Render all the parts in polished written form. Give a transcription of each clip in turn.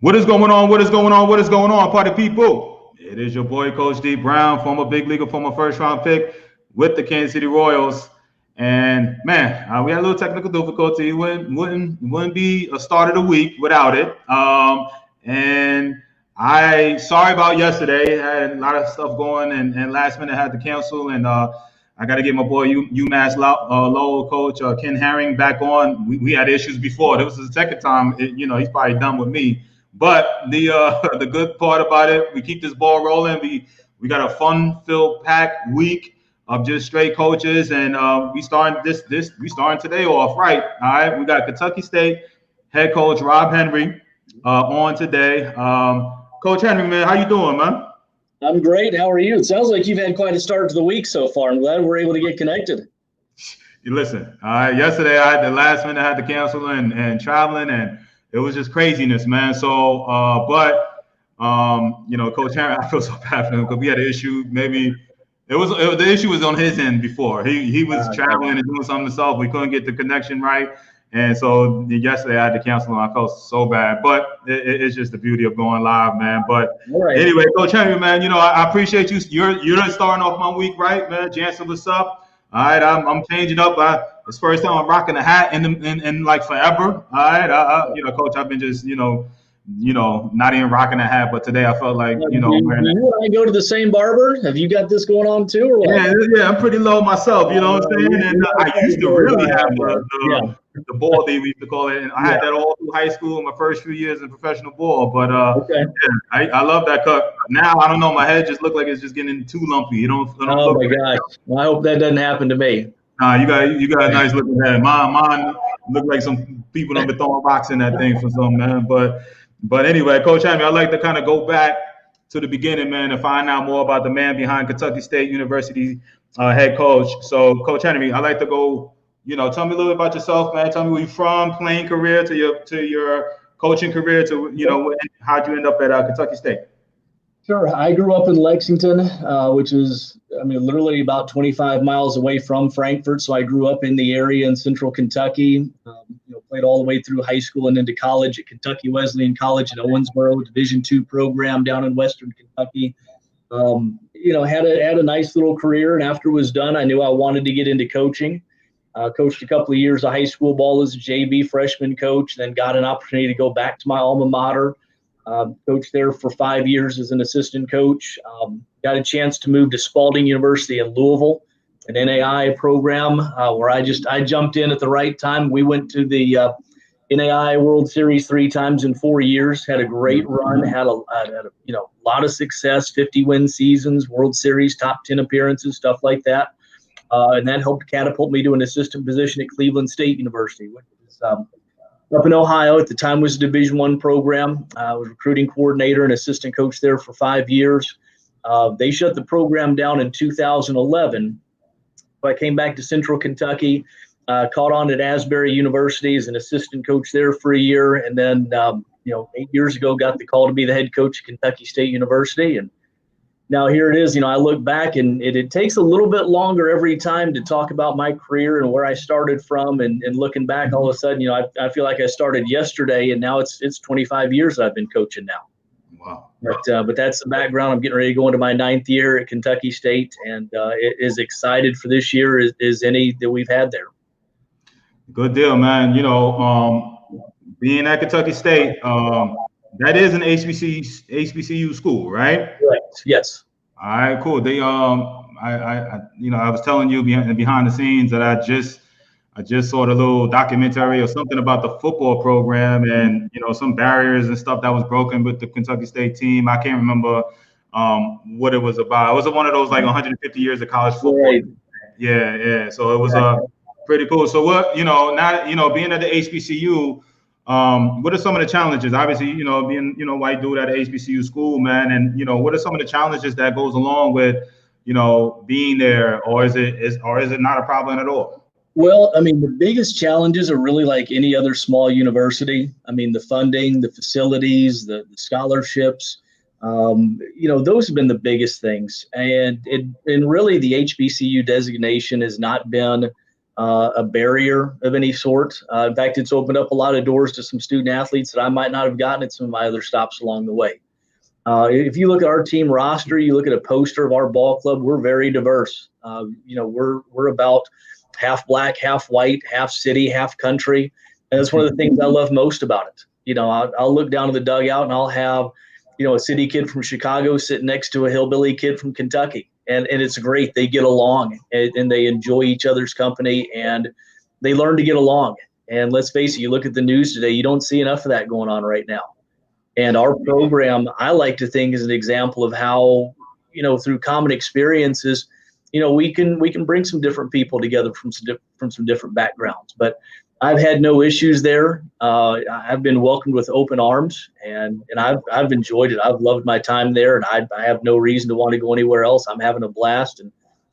What is going on? What is going on? What is going on, party people? It is your boy, Coach D Brown, former big leaguer, former first round pick with the Kansas City Royals. And man, we had a little technical difficulty. Wouldn't be a start of the week without it. And I sorry about yesterday. I had a lot of stuff going, and last minute I had to cancel. And I got to get my boy UMass Lowell coach Ken Herring back on. We had issues before. This was the second time. He's probably done with me. But the the good part about it, we keep this ball rolling. We got a fun-filled packed week of just straight coaches, and we starting today off right. All right, we got Kentucky State head coach Rob Henry on today. Coach Henry, man, how you doing, man? I'm great. How are you? It sounds like you've had quite a start to the week so far. I'm glad we're able to get connected. You listen. Yesterday I had the last minute I had to cancel and traveling, and it was just craziness, man. So, Coach Henry, I feel so bad for him because we had an issue. Maybe the issue was on his end before. He was traveling and doing something himself. We couldn't get the connection right. And so yesterday I had to cancel him. I felt so bad, but it's just the beauty of going live, man. But Anyway, Coach Henry, man, I appreciate you. You're starting off my week, right, man? Jansen, what's up? All right, I'm changing up. It's the first time I'm rocking a hat in like forever. All right, Coach, I've been just not even rocking a hat, but today I felt like wearing it. You and I go to the same barber? Have you got this going on too, or what? Yeah, I'm pretty low myself. You know what I'm saying? And I used to really have the ball they used to call it, and I had that all through high school, my first few years in professional ball. But I love that cut. Now I don't know, my head just looked like it's just getting too lumpy. You don't oh my gosh! Well, I hope that doesn't happen to me. Nah, you got a nice looking head. Mine look like some people have been throwing rocks in that thing for some, man. But anyway, Coach Henry, I'd like to kind of go back to the beginning, man, and find out more about the man behind Kentucky State University head coach. So, Coach Henry, I'd like to go. Tell me a little bit about yourself, man. Tell me where you're from, playing career to your coaching career to how'd you end up at Kentucky State? Sure. I grew up in Lexington, which is, literally about 25 miles away from Frankfort. So I grew up in the area in central Kentucky, played all the way through high school and into college at Kentucky Wesleyan College in Owensboro, Division II program down in Western Kentucky. Had a nice little career. And after it was done, I knew I wanted to get into coaching. Coached a couple of years of high school ball as a JV freshman coach, then got an opportunity to go back to my alma mater. Coached there for 5 years as an assistant coach. Got a chance to move to Spalding University in Louisville, an NAI program where I jumped in at the right time. We went to the NAI World Series 3 times in 4 years. Had a great run. Had a lot of success. 50 win seasons, World Series, top 10 appearances, stuff like that. And that helped catapult me to an assistant position at Cleveland State University, which is up in Ohio. At the time was a Division I program. I was recruiting coordinator and assistant coach there for 5 years. They shut the program down in 2011. So I came back to Central Kentucky, caught on at Asbury University as an assistant coach there for a year. And then, 8 years ago, got the call to be the head coach at Kentucky State University. And now here it is. I look back and it takes a little bit longer every time to talk about my career and where I started from. And looking back, all of a sudden, I feel like I started yesterday, and now it's 25 years I've been coaching now. Wow. But that's the background. I'm getting ready to go into my 9th year at Kentucky State, and as excited for this year as any that we've had there. Good deal, man. Being at Kentucky State, that is an HBCU school, right? Correct. Yes. All right, cool. They I was telling you behind the scenes that I just saw the little documentary or something about the football program and some barriers and stuff that was broken with the Kentucky State team. I can't remember what it was about. It was one of those like 150 years of college football. Right. Yeah. So it was pretty cool. So what now being at the HBCU. What are some of the challenges? Obviously, being white dude at an HBCU school, man, and what are some of the challenges that goes along with being there, or is it not a problem at all? Well, the biggest challenges are really like any other small university. The funding, the facilities, the scholarships, those have been the biggest things, and really the HBCU designation has not been a barrier of any sort. In fact, it's opened up a lot of doors to some student athletes that I might not have gotten at some of my other stops along the way. If you look at our team roster, you look at a poster of our ball club, we're very diverse. We're about half black, half white, half city, half country. And that's one of the things I love most about it. I'll look down to the dugout and I'll have, a city kid from Chicago sitting next to a hillbilly kid from Kentucky. And it's great. They get along and they enjoy each other's company and they learn to get along. And let's face it, you look at the news today, you don't see enough of that going on right now. And our program, I like to think, is an example of how, through common experiences, we can bring some different people together from some different backgrounds. But I've had no issues there. I've been welcomed with open arms, and I've enjoyed it. I've loved my time there, and I have no reason to want to go anywhere else. I'm having a blast and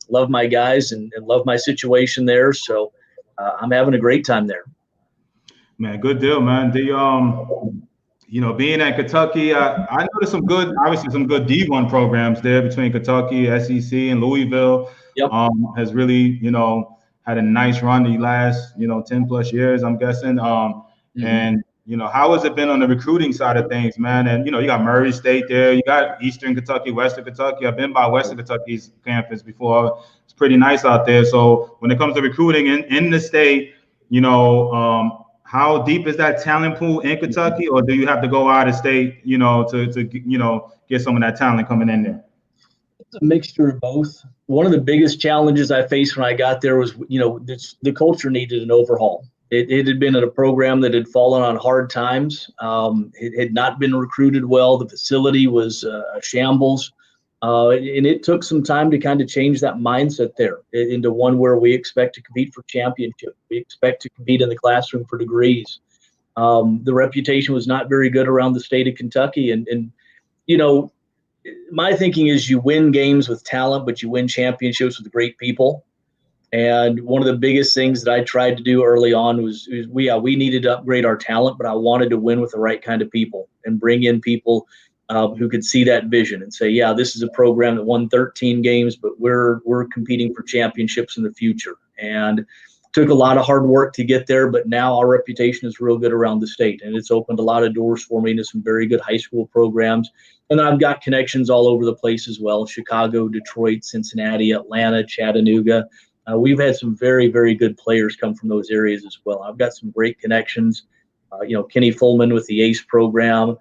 love my guys and love my situation there. So I'm having a great time there. Man, good deal, man. Being at Kentucky, I noticed some good D1 programs there between Kentucky, SEC, and Louisville. Yep. Has really, had a nice run the last, 10 plus years, I'm guessing. And, how has it been on the recruiting side of things, man? And, you got Murray State there. You got Eastern Kentucky, Western Kentucky. I've been by Western Kentucky's campus before. It's pretty nice out there. So when it comes to recruiting in the state, how deep is that talent pool in Kentucky, or do you have to go out of state, to get some of that talent coming in there? It's a mixture of both. One of the biggest challenges I faced when I got there was, the culture needed an overhaul. It had been at a program that had fallen on hard times. It had not been recruited well. The facility was a shambles. And it took some time to kind of change that mindset there into one where we expect to compete for championship. We expect to compete in the classroom for degrees. The reputation was not very good around the state of Kentucky. And my thinking is you win games with talent, but you win championships with great people. And one of the biggest things that I tried to do early on was we needed to upgrade our talent, but I wanted to win with the right kind of people and bring in people who could see that vision and say, yeah, this is a program that won 13 games, but we're competing for championships in the future. And took a lot of hard work to get there, but now our reputation is real good around the state, and it's opened a lot of doors for me into some very good high school programs. And then I've got connections all over the place as well: Chicago, Detroit, Cincinnati, Atlanta, Chattanooga. We've had some very, very good players come from those areas as well. I've got some great connections. Kenny Fullman with the ACE program.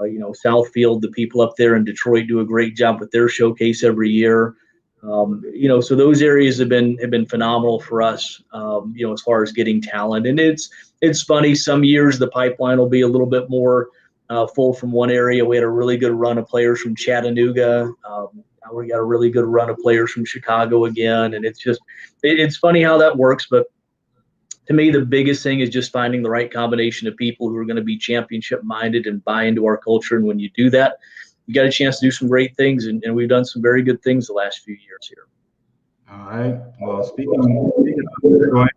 Southfield, the people up there in Detroit do a great job with their showcase every year. So those areas have been phenomenal for us, as far as getting talent. And it's funny, some years the pipeline will be a little bit more full from one area. We had a really good run of players from Chattanooga. Now we got a really good run of players from Chicago again. And it's funny how that works. But to me, the biggest thing is just finding the right combination of people who are going to be championship minded and buy into our culture. And when you do that, you got a chance to do some great things, and we've done some very good things the last few years here. All right. Well, speaking of Detroit,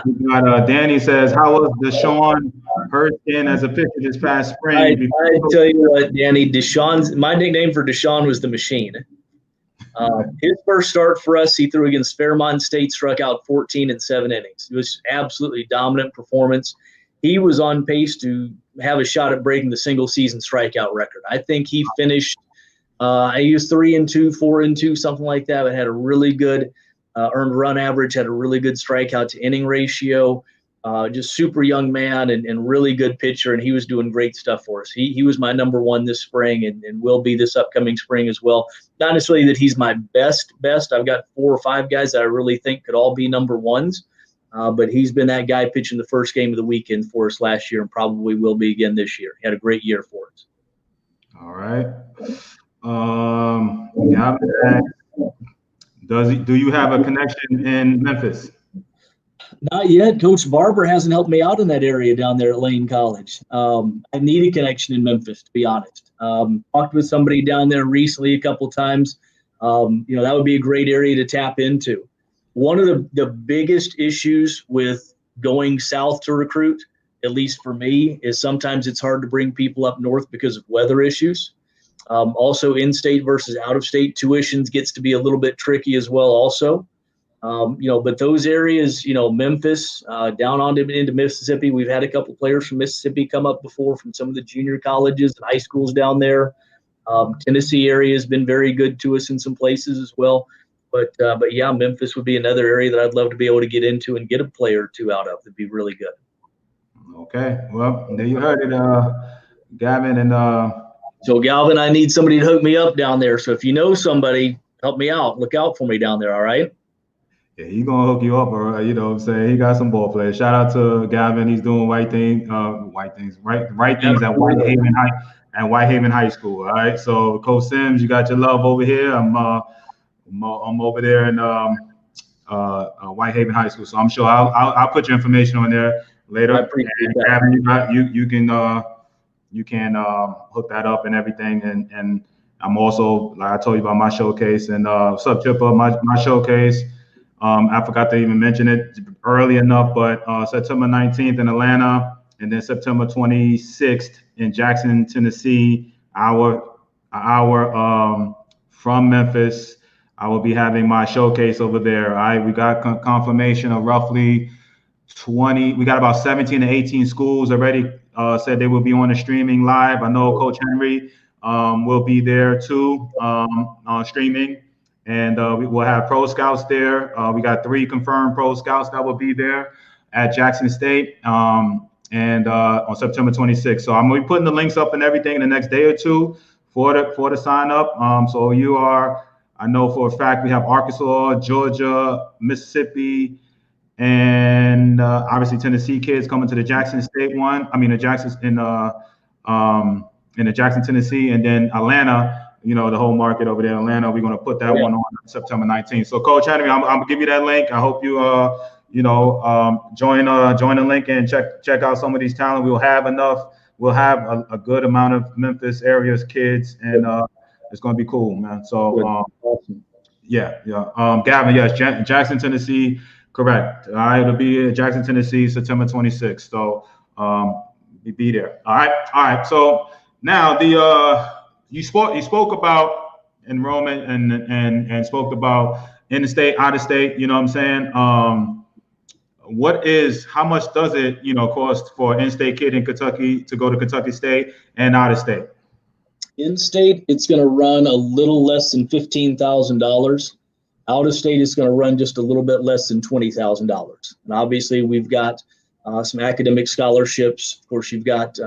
we got Danny says, how was Deshaun Hurston as a pitcher this past spring? I tell you what, Danny, my nickname for Deshaun was the Machine. His first start for us, he threw against Fairmont State, struck out 14 in 7 innings. It was absolutely dominant performance. He was on pace to have a shot at breaking the single season strikeout record. I think he finished, he was 3-2, 4-2, something like that, but had a really good earned run average, had a really good strikeout to inning ratio. Just super young man and really good pitcher, and he was doing great stuff for us. He was my number one this spring and will be this upcoming spring as well. Not necessarily that he's my best. I've got 4 or 5 guys that I really think could all be number ones. But he's been that guy pitching the first game of the weekend for us last year and probably will be again this year. He had a great year for us. All right. Do you have a connection in Memphis? Not yet. Coach Barber hasn't helped me out in that area down there at Lane College. I need a connection in Memphis, to be honest. Talked with somebody down there recently a couple times. That would be a great area to tap into. One of the biggest issues with going south to recruit, at least for me, is sometimes it's hard to bring people up north because of weather issues. Also, in-state versus out-of-state tuitions gets to be a little bit tricky as well also. But those areas, Memphis, down on into Mississippi, we've had a couple players from Mississippi come up before from some of the junior colleges and high schools down there. Tennessee area has been very good to us in some places as well. But yeah, Memphis would be another area that I'd love to be able to get into and get a player or two out of. That'd be really good. Okay. Well, there you heard it, Gavin. And so Galvin, I need somebody to hook me up down there. So if you know somebody, help me out. Look out for me down there. All right. yeah, he's gonna hook you up, or you know what I'm saying? He got some ball players. Shout out to Gavin. He's doing right things at Whitehaven High School. All right. So Coach Sims, you got your love over here. I'm over there in Whitehaven High School. So I'm sure I'll put your information on there later. I appreciate that. Gavin, you can hook that up and everything. And I'm also, like I told you about my showcase and what's up, Chipper, my showcase. I forgot to even mention it early enough, but September 19th in Atlanta, and then September 26th in Jackson, Tennessee, hour from Memphis. I will be having my showcase over there. All right, we got confirmation of roughly 20. We got about 17 to 18 schools already said they will be on the streaming live. I know Coach Henry will be there too on streaming. And we will have pro scouts there. We got 3 confirmed pro scouts that will be there at Jackson State and on September 26th. So I'm going to be putting the links up and everything in the next day or two for the sign up. So I know for a fact we have Arkansas, Georgia, Mississippi, and obviously Tennessee kids coming to the Jackson State one. I mean, the Jackson in the Jackson, Tennessee, and then Atlanta. The whole market over there in Atlanta. We're going to put that one on September 19th. So, Coach Henry, I'm going to give you that link. I hope you, join the link and check out some of these talent. We'll have a good amount of Memphis area's kids, and it's going to be cool, man. So, awesome. Gavin, yes, Jackson, Tennessee, correct. All right, it'll be in Jackson, Tennessee, September 26th. So, be there. All right. So now you spoke about enrollment and spoke about in the state, out of state. You know what I'm saying? How much does it cost for an in-state kid in Kentucky to go to Kentucky State and out of state? In state, it's going to run a little less than $15,000. Out of state, it's going to run just a little bit less than $20,000. And obviously, we've got some academic scholarships. Of course, we've got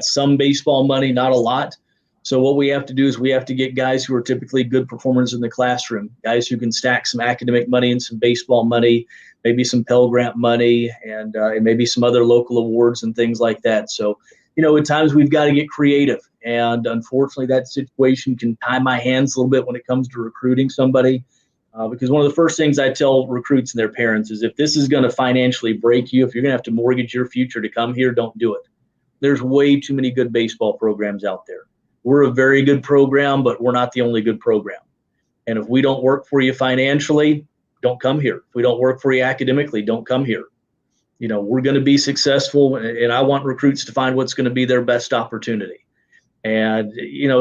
some baseball money, not a lot. So what we have to do is we have to get guys who are typically good performers in the classroom, guys who can stack some academic money and some baseball money, maybe some Pell Grant money, and maybe some other local awards and things like that. So, at times we've got to get creative. And unfortunately, that situation can tie my hands a little bit when it comes to recruiting somebody. Because one of the first things I tell recruits and their parents is if this is going to financially break you, if you're going to have to mortgage your future to come here, don't do it. There's way too many good baseball programs out there. We're a very good program, but we're not the only good program. And if we don't work for you financially, don't come here. If we don't work for you academically, don't come here. We're going to be successful, and I want recruits to find what's going to be their best opportunity. And,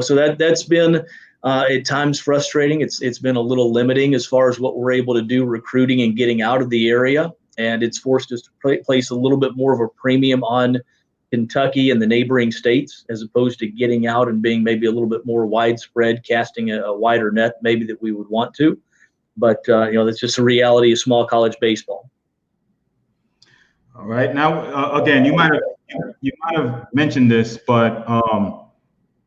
so that's been at times frustrating. It's been a little limiting as far as what we're able to do recruiting and getting out of the area. And it's forced us to place a little bit more of a premium on Kentucky and the neighboring states, as opposed to getting out and being maybe a little bit more widespread, casting a wider net maybe that we would want to. But, that's just a reality of small college baseball. All right. Now, again, you might have mentioned this, but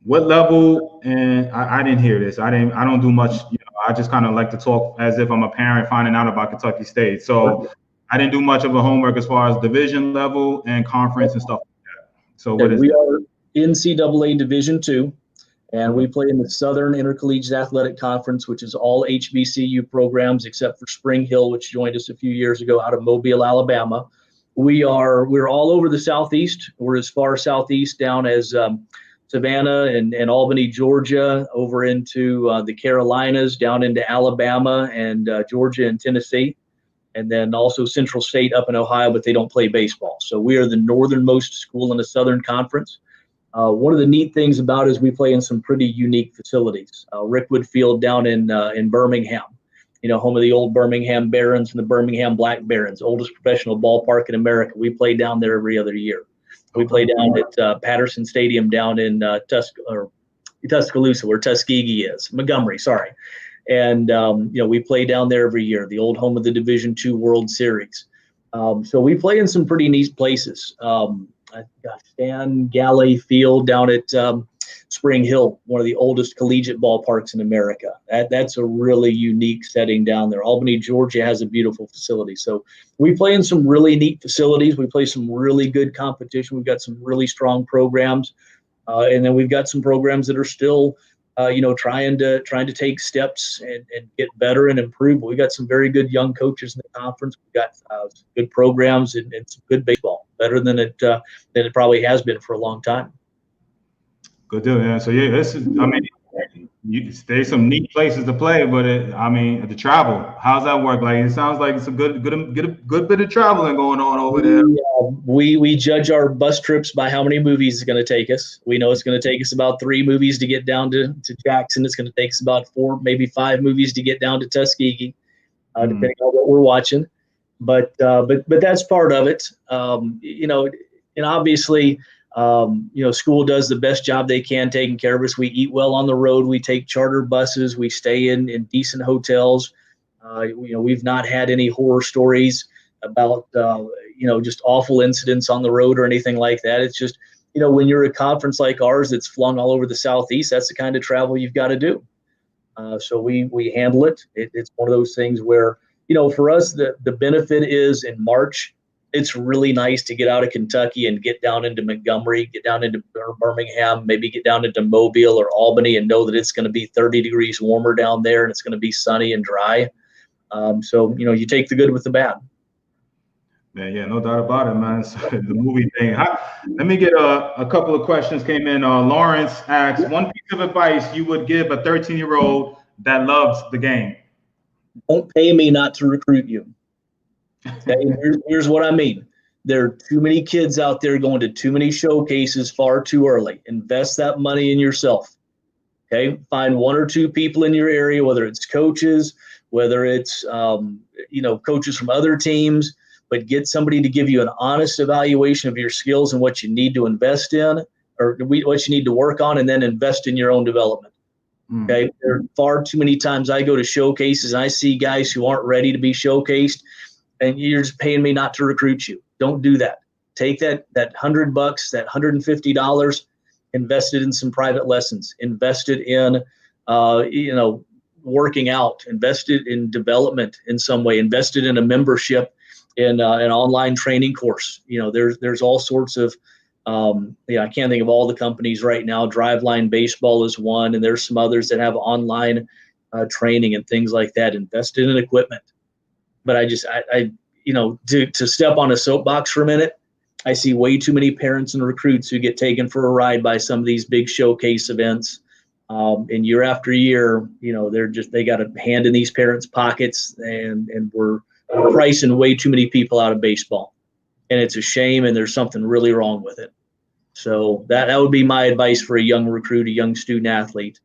what level? And I didn't hear this. I don't do much. I just kind of like to talk as if I'm a parent finding out about Kentucky State. So I didn't do much of a homework as far as division level and conference and stuff like that. So what is we are NCAA Division II, and we play in the Southern Intercollegiate Athletic Conference, which is all HBCU programs except for Spring Hill, which joined us a few years ago out of Mobile, Alabama. We're all over the Southeast. We're as far southeast down as Savannah and Albany, Georgia, over into the Carolinas, down into Alabama and Georgia and Tennessee, and then also Central State up in Ohio, but they don't play baseball. So we are the northernmost school in the Southern Conference. One of the neat things about it is we play in some pretty unique facilities. Rickwood Field down in Birmingham home of the old Birmingham Barons and the Birmingham Black Barons, oldest professional ballpark in America. We play down there every other year. We play down at Patterson Stadium down in Tuscaloosa, where Tuskegee is, Montgomery, sorry. And, we play down there every year, the old home of the Division II World Series. So we play in some pretty neat places. Stan Galley Field down at Spring Hill, one of the oldest collegiate ballparks in America. That's a really unique setting down there. Albany, Georgia has a beautiful facility. So we play in some really neat facilities. We play some really good competition. We've got some really strong programs. And then we've got some programs that are still, trying to take steps and get better and improve. But we've got some very good young coaches in the conference. We've got good programs and some good baseball, better than it probably has been for a long time. Good deal, yeah. So yeah, there's some neat places to play, but the travel, how's that work? Like, it sounds like it's a good bit of traveling going on over there. We judge our bus trips by how many movies it's going to take us. We know it's going to take us about 3 movies to get down to Jackson. It's going to take us about 4, maybe 5 movies to get down to Tuskegee, depending on what we're watching. But that's part of it. And obviously, school does the best job they can taking care of us. We eat well on the road. We take charter buses. We stay in decent hotels. We've not had any horror stories about, just awful incidents on the road or anything like that. It's just, when you're a conference like ours that's flung all over the Southeast, that's the kind of travel you've got to do. So we handle it. It's one of those things where, for us, the benefit is in March, it's really nice to get out of Kentucky and get down into Montgomery, get down into Birmingham, maybe get down into Mobile or Albany and know that it's going to be 30 degrees warmer down there and it's going to be sunny and dry. So, you take the good with the bad. Man, yeah, no doubt about it, man. So, the movie thing. Let me get a couple of questions came in. Lawrence asks, one piece of advice you would give a 13-year-old that loves the game. Don't pay me not to recruit you. Okay, here's what I mean. There are too many kids out there going to too many showcases far too early. Invest that money in yourself. Okay, find 1 or 2 people in your area, whether it's coaches, whether it's coaches from other teams, but get somebody to give you an honest evaluation of your skills and what you need to invest in, or what you need to work on, and then invest in your own development. Okay, there are far too many times I go to showcases and I see guys who aren't ready to be showcased, and you're just paying me not to recruit you. Don't do that. Take that $100, that $150, invest it in some private lessons, invest it in, working out, invest it in development in some way, invest it in a membership in an online training course. There's all sorts of, I can't think of all the companies right now. Driveline Baseball is one, and there's some others that have online training and things like that. Invest in equipment. But to step on a soapbox for a minute, I see way too many parents and recruits who get taken for a ride by some of these big showcase events. And year after year, they got a hand in these parents' pockets, and we're pricing way too many people out of baseball. And it's a shame, and there's something really wrong with it. So that would be my advice for a young recruit, a young student athlete.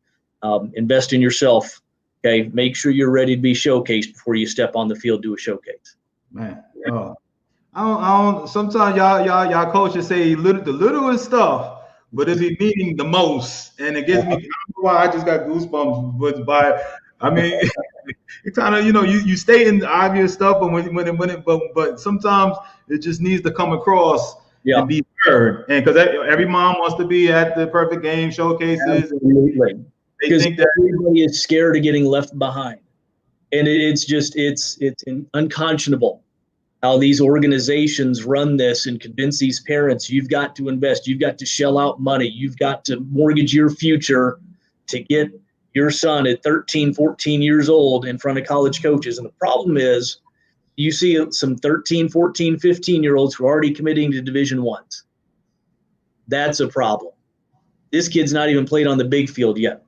Invest in yourself. Okay, make sure you're ready to be showcased before you step on the field to a showcase. Man, I don't. Sometimes y'all coaches say the littlest stuff, but it be meaning the most, and it gives me. I don't know why I just got goosebumps. It kind of you stay in the obvious stuff, but sometimes it just needs to come across and be heard, and because every mom wants to be at the perfect game showcases. Absolutely. They think that everybody is scared of getting left behind, and it's unconscionable how these organizations run this and convince these parents you've got to invest, you've got to shell out money, you've got to mortgage your future to get your son at 13, 14 years old in front of college coaches. And the problem is you see some 13, 14, 15-year-olds who are already committing to Division I's. That's a problem. This kid's not even played on the big field yet.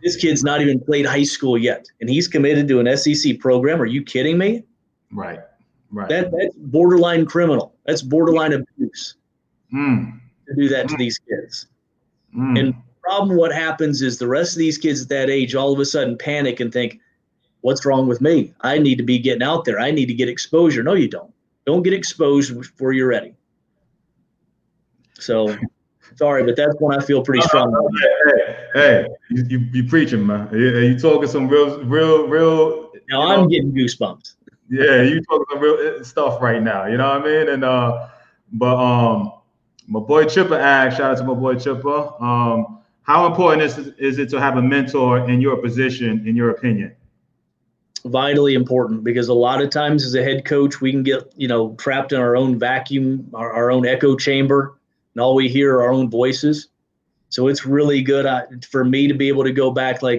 This kid's not even played high school yet, and he's committed to an SEC program. Are you kidding me? Right. That's borderline criminal. That's borderline abuse to do that to these kids. And the problem, what happens is the rest of these kids at that age all of a sudden panic and think, What's wrong with me? I need to be getting out there. I need to get exposure. No, you don't. Don't get exposed before you're ready. So, sorry, but that's one I feel pretty strong about. Hey, you preaching, man. You talking some real. Now I'm getting goosebumps. Yeah, you talking some real stuff right now. You know what I mean? And my boy Chipper asked. Shout out to my boy Chipper. How important is it to have a mentor in your position, in your opinion? Vitally important, because a lot of times as a head coach, we can get, trapped in our own vacuum, our own echo chamber, and all we hear are our own voices. So it's really good for me to be able to go back, for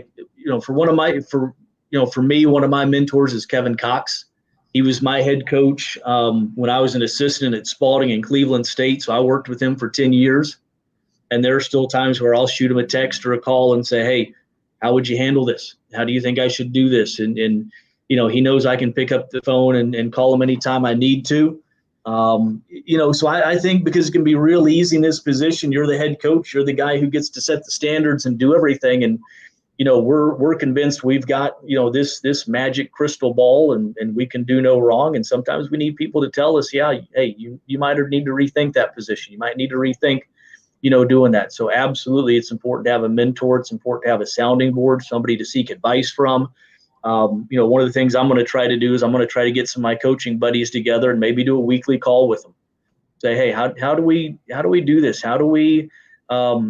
me, one of my mentors is Kevin Cox. He was my head coach when I was an assistant at Spalding and Cleveland State. So I worked with him for 10 years. And there are still times where I'll shoot him a text or a call and say, hey, how would you handle this? How do you think I should do this? And he knows I can pick up the phone and call him anytime I need to. So I think because it can be real easy in this position, you're the head coach, you're the guy who gets to set the standards and do everything. And, we're convinced we've got, this magic crystal ball and we can do no wrong. And sometimes we need people to tell us, yeah, hey, you might need to rethink that position. You might need to rethink doing that. So absolutely, it's important to have a mentor. It's important to have a sounding board, somebody to seek advice from. One of the things I'm going to try to do is I'm going to try to get some of my coaching buddies together and maybe do a weekly call with them. Say, hey, how do we do this? How do we, how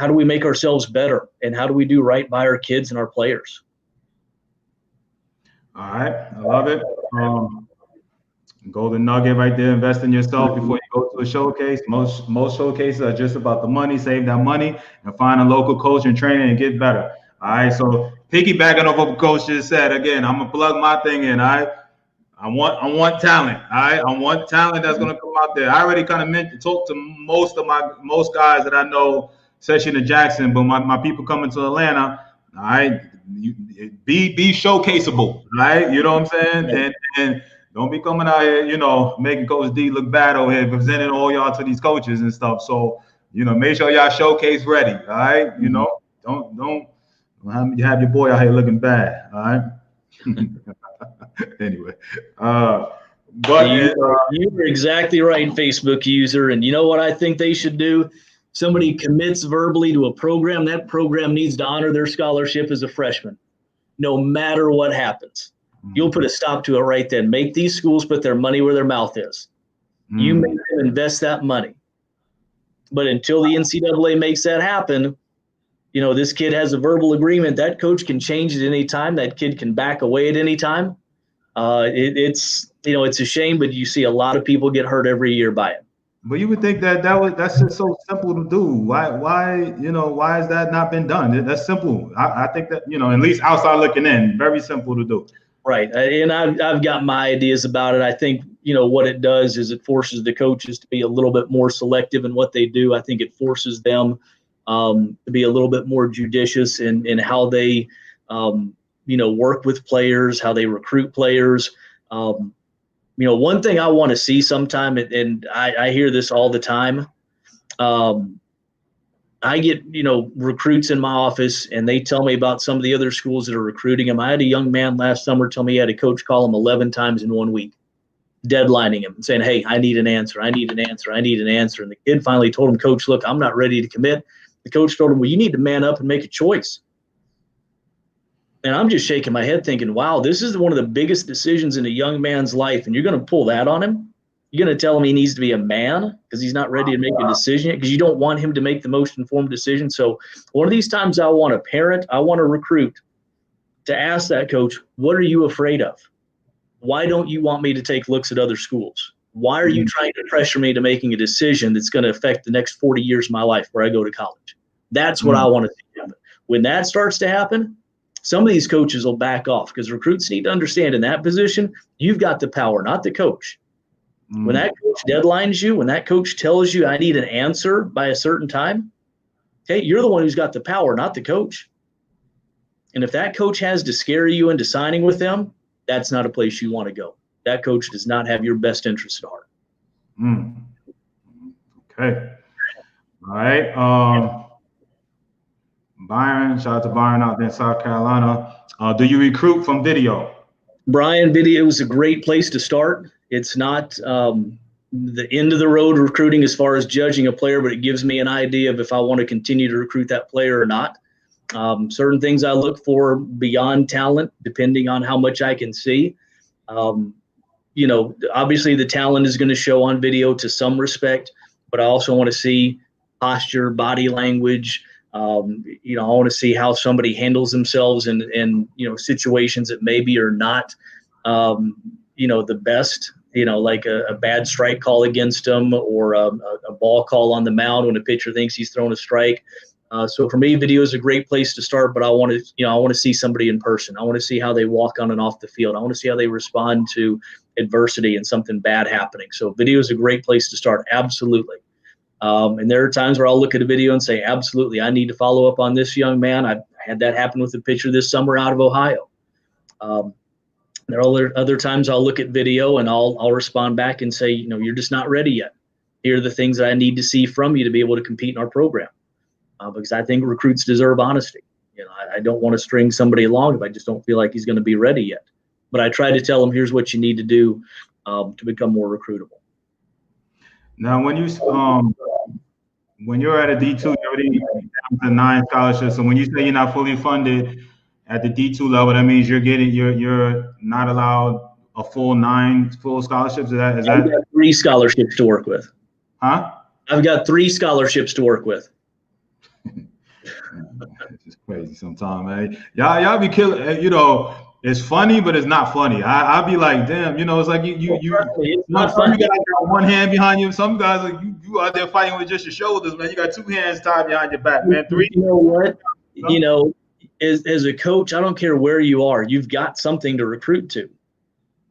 do we make ourselves better? And how do we do right by our kids and our players? All right. I love it. Golden nugget right there. Invest in yourself before you go to a showcase. Most showcases are just about the money. Save that money and find a local coach and train and get better. All right. So piggybacking off what Coach just said, again, I'm gonna plug my thing in. I want talent. All right. I want talent that's gonna come out there. I already kind of talked to most guys that I know, especially in Jackson. But my people coming to Atlanta, all right, be showcaseable. All right. You know what I'm saying? And don't be coming out here, making Coach D look bad over here, presenting all y'all to these coaches and stuff. So, make sure y'all showcase ready. All right. Don't have your boy out here looking bad. All right. Anyway, you're exactly right, Facebook user. And you know what I think they should do? Somebody commits verbally to a program. That program needs to honor their scholarship as a freshman, no matter what happens. You'll put a stop to it right then. Make these schools put their money where their mouth is. You make them invest that money. But until the NCAA makes that happen, this kid has a verbal agreement. That coach can change at any time. That kid can back away at any time. It's a shame, but you see a lot of people get hurt every year by it. But you would think that's just so simple to do. Why has that not been done? That's simple. I think that, at least outside looking in, very simple to do. Right. And I've got my ideas about it. I think, what it does is it forces the coaches to be a little bit more selective in what they do. I think it forces them to be a little bit more judicious in how they, work with players, how they recruit players. One thing I want to see sometime, and I hear this all the time, I get, recruits in my office and they tell me about some of the other schools that are recruiting them. I had a young man last summer tell me he had a coach call him 11 times in 1 week, deadlining him and saying, hey, I need an answer. I need an answer. I need an answer. And the kid finally told him, Coach, look, I'm not ready to commit. The coach told him, well, you need to man up and make a choice. And I'm just shaking my head thinking, wow, this is one of the biggest decisions in a young man's life. And you're going to pull that on him? You're going to tell him he needs to be a man because he's not ready to make a decision yet, because you don't want him to make the most informed decision. So one of these times I want a parent, I want a recruit to ask that coach, what are you afraid of? Why don't you want me to take looks at other schools? Why are you trying to pressure me to making a decision that's going to affect the next 40 years of my life where I go to college? That's what I want to see happen. When that starts to happen, some of these coaches will back off, because recruits need to understand in that position, you've got the power, not the coach. When that coach deadlines you, when that coach tells you I need an answer by a certain time, okay, you're the one who's got the power, not the coach. And if that coach has to scare you into signing with them, that's not a place you want to go. That coach does not have your best interest at heart. Okay. All right. Byron. Shout out to Byron out there in South Carolina. Do you recruit from video? Brian, video is a great place to start. It's not the end of the road recruiting as far as judging a player, but it gives me an idea of if I want to continue to recruit that player or not. Certain things I look for beyond talent, depending on how much I can see. Obviously the talent is going to show on video to some respect, but I also want to see posture, body language. I want to see how somebody handles themselves in situations that maybe are not, the best, like a bad strike call against them or a ball call on the mound when a pitcher thinks he's thrown a strike. So for me, video is a great place to start, but I want to see somebody in person. I want to see how they walk on and off the field. I want to see how they respond to adversity and something bad happening. So video is a great place to start. Absolutely. And there are times where I'll look at a video and say, absolutely, I need to follow up on this young man. I had that happen with a pitcher this summer out of Ohio. There are other times I'll look at video and I'll respond back and say, you're just not ready yet. Here are the things that I need to see from you to be able to compete in our program. Because I think recruits deserve honesty. I don't want to string somebody along if I just don't feel like he's going to be ready yet. But I try to tell them, here's what you need to do to become more recruitable. Now, when you're at a D2, you're already down to 9 scholarships. So when you say you're not fully funded at the D2 level, that means you're not allowed a full 9 full scholarships. I've got 3 scholarships to work with. Huh? I've got 3 scholarships to work with. It's just crazy sometimes, man. Y'all be killing. It's funny, but it's not funny. I'll be like, damn, it's like you. It's not funny. You got one hand behind you. Some guys like you out there fighting with just your shoulders, man. You got 2 hands tied behind your back, man. 3. You know what? As a coach, I don't care where you are. You've got something to recruit to.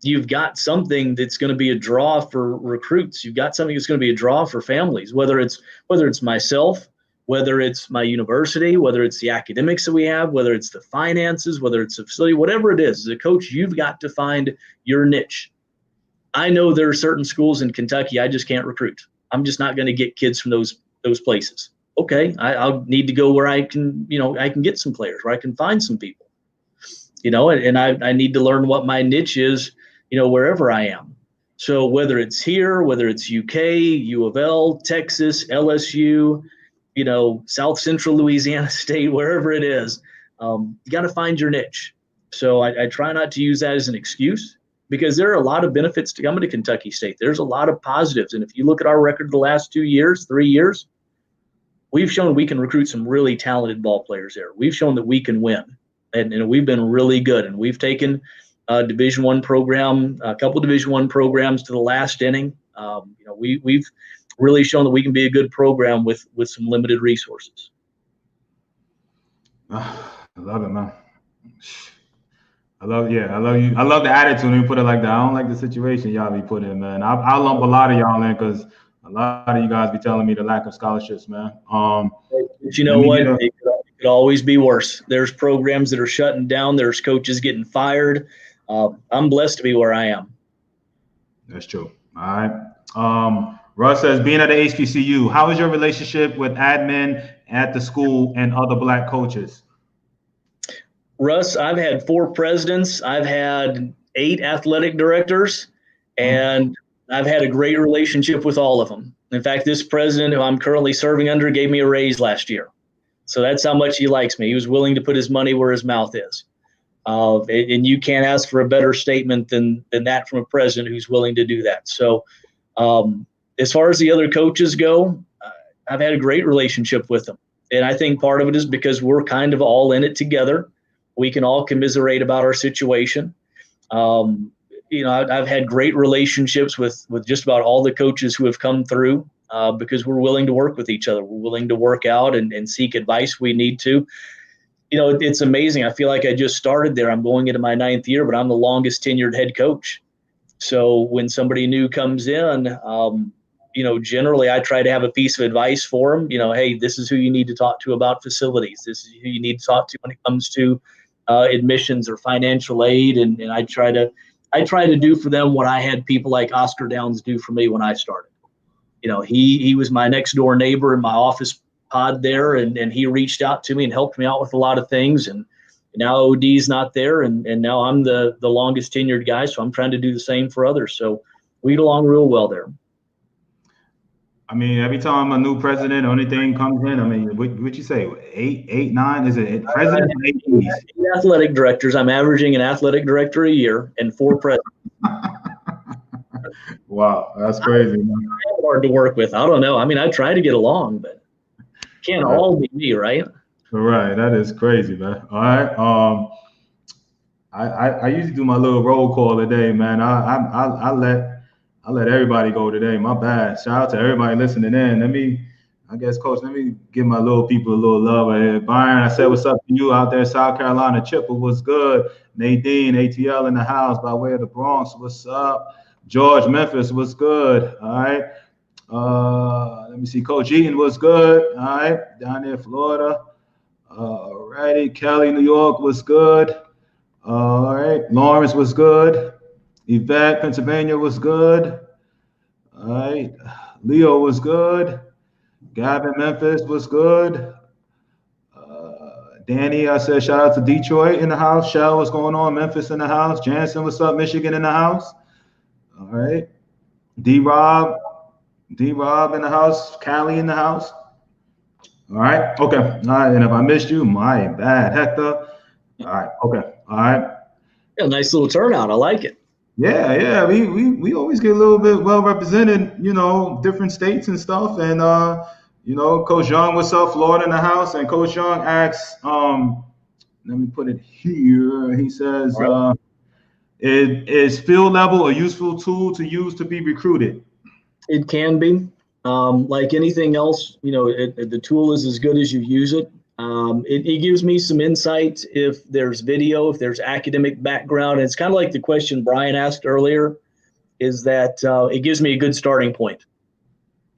You've got something that's going to be a draw for recruits. You've got something that's going to be a draw for families. Whether it's myself, whether it's my university, whether it's the academics that we have, whether it's the finances, whether it's a facility, whatever it is, as a coach, you've got to find your niche. I know there are certain schools in Kentucky I just can't recruit. I'm just not going to get kids from those places. Okay, I'll need to go where I can get some players, where I can find some people. And I need to learn what my niche is, wherever I am. So whether it's here, whether it's UK, U of L, Texas, LSU, South Central Louisiana State, wherever it is, you got to find your niche. So I try not to use that as an excuse because there are a lot of benefits to coming to Kentucky State. There's a lot of positives. And if you look at our record the last 2 years, 3 years, we've shown we can recruit some really talented ball players there. We've shown that we can win. And we've been really good. And we've taken a Division I program, a couple of Division I programs to the last inning. We've really shown that we can be a good program with some limited resources. I love it, man. I love you. I love the attitude when you put it like that. I don't like the situation y'all be put in, man. I lump a lot of y'all in because a lot of you guys be telling me the lack of scholarships, man. But you know what? It could always be worse. There's programs that are shutting down. There's coaches getting fired. I'm blessed to be where I am. That's true. All right. Russ says, being at the HBCU, how is your relationship with admin at the school and other Black coaches? Russ, I've had 4 presidents. I've had 8 athletic directors, and I've had a great relationship with all of them. In fact, this president who I'm currently serving under gave me a raise last year. So that's how much he likes me. He was willing to put his money where his mouth is. And you can't ask for a better statement than that from a president who's willing to do that. So as far as the other coaches go, I've had a great relationship with them. And I think part of it is because we're kind of all in it together. We can all commiserate about our situation. I've had great relationships with just about all the coaches who have come through because we're willing to work with each other. We're willing to work out and seek advice we need to. It's amazing. I feel like I just started there. I'm going into my 9th year, but I'm the longest tenured head coach. So when somebody new comes in, generally I try to have a piece of advice for them. Hey, this is who you need to talk to about facilities. This is who you need to talk to when it comes to admissions or financial aid. And I try to do for them what I had people like Oscar Downs do for me when I started. He was my next door neighbor in my office pod there, and he reached out to me and helped me out with a lot of things. And now OD's not there, and now I'm the longest tenured guy, so I'm trying to do the same for others. So we get along real well there. I mean, every time a new president or anything comes in, I mean, what you say, eight, nine? Is it president or 8 athletic directors. I'm averaging an athletic director a year and 4 presidents. Wow, that's crazy. I'm hard to work with. I don't know. I mean, I try to get along, but can't all be me, right? Right, that is crazy, man. All right. I usually do my little roll call today, man. I let everybody go today. My bad. Shout out to everybody listening in. Coach, let me give my little people a little love right here. Byron, I said what's up to you out there, South Carolina. Chipper, what's good? Nadine, ATL in the house by way of the Bronx. What's up? George, Memphis, what's good? All right. Let me see. Coach Eaton, what's good? All right. Down there, Florida. All righty. Kelly, New York, what's good? All right. Lawrence, what's good? Yvette, Pennsylvania, was good. All right. Leo was good. Gavin, Memphis, was good. Danny, I said shout out to Detroit in the house. Shell, what's going on? Memphis in the house. Jansen, what's up? Michigan in the house. All right. D-Rob in the house. Cali in the house. All right. Okay. All right. And if I missed you, my bad. Hector. All right. Okay. All right. Yeah, nice little turnout. I like it. Yeah. We always get a little bit well represented, different states and stuff. And Coach Young, what's up? Florida in the house. And Coach Young asks, let me put it here. He says, is field level a useful tool to use to be recruited? It can be. Like anything else, the tool is as good as you use it. It gives me some insight if there's video, if there's academic background. And it's kind of like the question Brian asked earlier, is that it gives me a good starting point.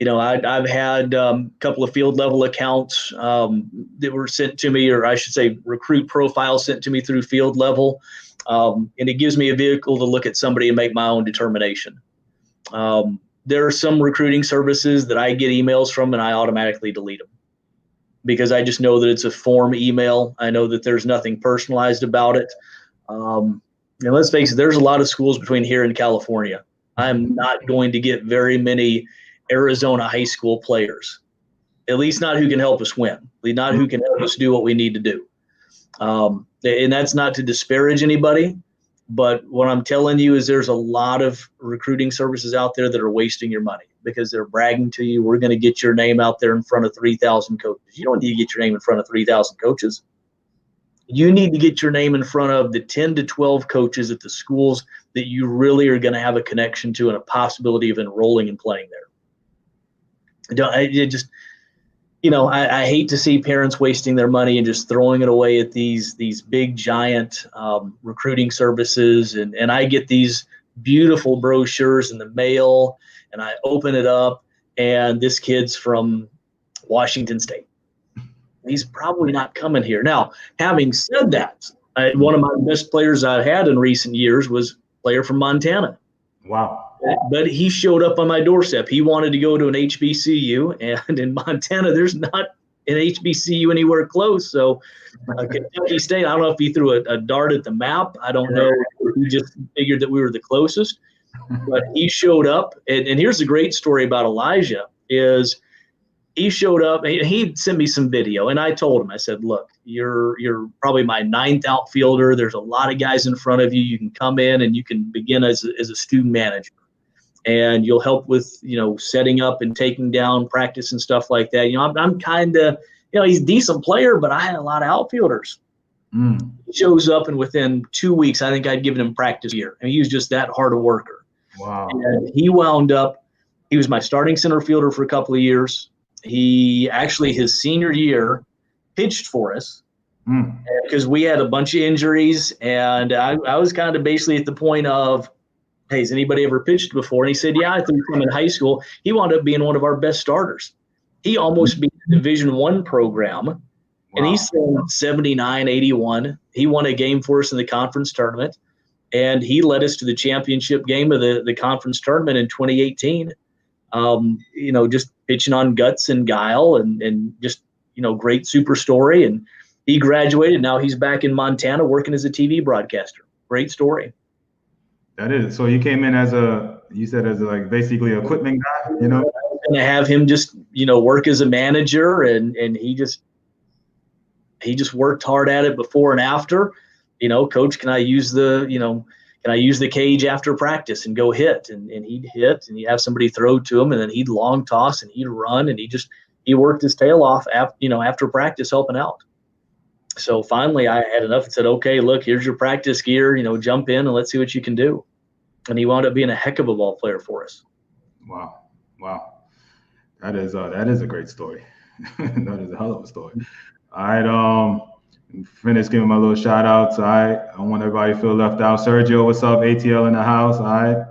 I've had a couple of field level accounts that were sent to me, or I should say recruit profiles sent to me through field level. And it gives me a vehicle to look at somebody and make my own determination. There are some recruiting services that I get emails from and I automatically delete them because I just know that it's a form email. I know that there's nothing personalized about it. And let's face it, there's a lot of schools between here and California. I'm not going to get very many Arizona high school players, at least not who can help us win, at least not who can help us do what we need to do. And that's not to disparage anybody. But what I'm telling you is there's a lot of recruiting services out there that are wasting your money because they're bragging to you, we're going to get your name out there in front of 3,000 coaches. You don't need to get your name in front of 3,000 coaches. You need to get your name in front of the 10 to 12 coaches at the schools that you really are going to have a connection to and a possibility of enrolling and playing there. I hate to see parents wasting their money and just throwing it away at these big giant recruiting services. And I get these beautiful brochures in the mail and I open it up and this kid's from Washington State. He's probably not coming here. Now, having said that, one of my best players I've had in recent years was a player from Montana. Wow. But he showed up on my doorstep. He wanted to go to an HBCU, and in Montana, there's not an HBCU anywhere close. So Kentucky State, I don't know if he threw a dart at the map. I don't know. He just figured that we were the closest. But he showed up. And here's the great story about Elijah is he showed up. He sent me some video, and I told him, I said, look, you're probably my 9th outfielder. There's a lot of guys in front of you. You can come in and you can begin as a student manager. And you'll help with, setting up and taking down practice and stuff like that. I'm kind of, he's a decent player, but I had a lot of outfielders. He shows up, and within 2 weeks, I think I'd given him practice here. I mean, he was just that hard a worker. Wow. And he wound up, he was my starting center fielder for a couple of years. He actually, his senior year, pitched for us because we had a bunch of injuries. And I was kind of basically at the point of, hey, has anybody ever pitched before? And he said, yeah, I think him in high school. He wound up being one of our best starters. He almost beat the Division I program. Wow. And he's 79, 81. He won a game for us in the conference tournament. And he led us to the championship game of the conference tournament in 2018. Just pitching on guts and guile and just great super story. And he graduated. Now he's back in Montana working as a TV broadcaster. Great story. That is. So you came in you said as like basically equipment guy, I'm going to have him just, work as a manager, and he just worked hard at it before and after. Coach, can I use the cage after practice and go hit? And he'd hit, and he'd have somebody throw to him, and then he'd long toss, and he'd run, and he worked his tail off after practice helping out. So finally I had enough and said, okay, look, here's your practice gear, jump in and let's see what you can do. And he wound up being a heck of a ball player for us. Wow. That is a great story. That is a hell of a story. All right. Finish giving my little shout outs. All right. I don't want everybody to feel left out. Sergio, what's up? ATL in the house. All right.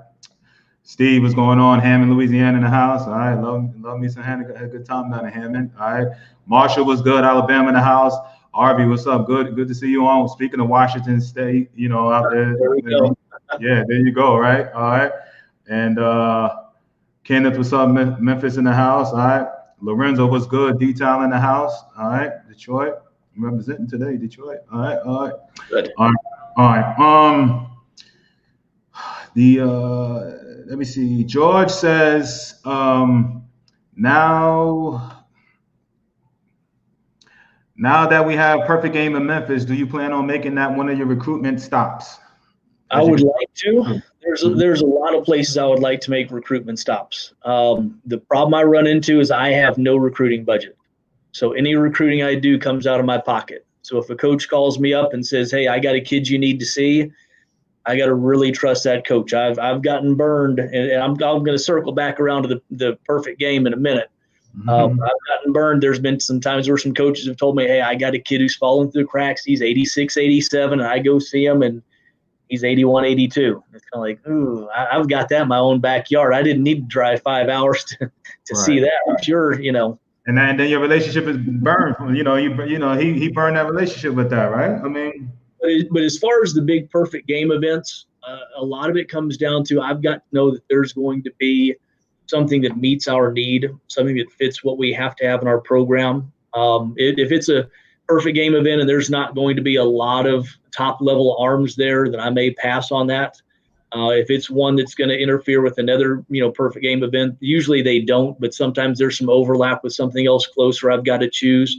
Steve, what's going on? Hammond, Louisiana in the house. All right. Love me some Hammond. Had a good time down in Hammond. All right. Marshall was good. Alabama in the house. Arby, what's up? Good to see you on. Speaking of Washington State, out there. There we go. Yeah, there you go. Right. All right. And Kenneth, what's up? Memphis in the house. All right. Lorenzo was good. D-Town in the house. All right. Detroit. I'm representing today, Detroit. All right. Good. All right. Let me see. George says, now that we have perfect game in Memphis, do you plan on making that one of your recruitment stops? I would like to. There's a lot of places I would like to make recruitment stops. The problem I run into is I have no recruiting budget. So any recruiting I do comes out of my pocket. So if a coach calls me up and says, hey, I got a kid you need to see, I got to really trust that coach. I've gotten burned, and I'm going to circle back around to the perfect game in a minute. I've gotten burned. There's been some times where some coaches have told me, hey, I got a kid who's falling through the cracks. He's 86, 87, and I go see him, and he's 81, 82. It's kind of like, ooh, I've got that in my own backyard. I didn't need to drive 5 hours to see that. I'm sure, And then your relationship is burned. He burned that relationship with that, right? I mean. But as far as the big perfect game events, a lot of it comes down to I've got to know that there's going to be something that meets our need, something that fits what we have to have in our program. If it's a perfect game event and there's not going to be a lot of top-level arms there, then I may pass on that. If it's one that's going to interfere with another, perfect game event, usually they don't, but sometimes there's some overlap with something else closer I've got to choose.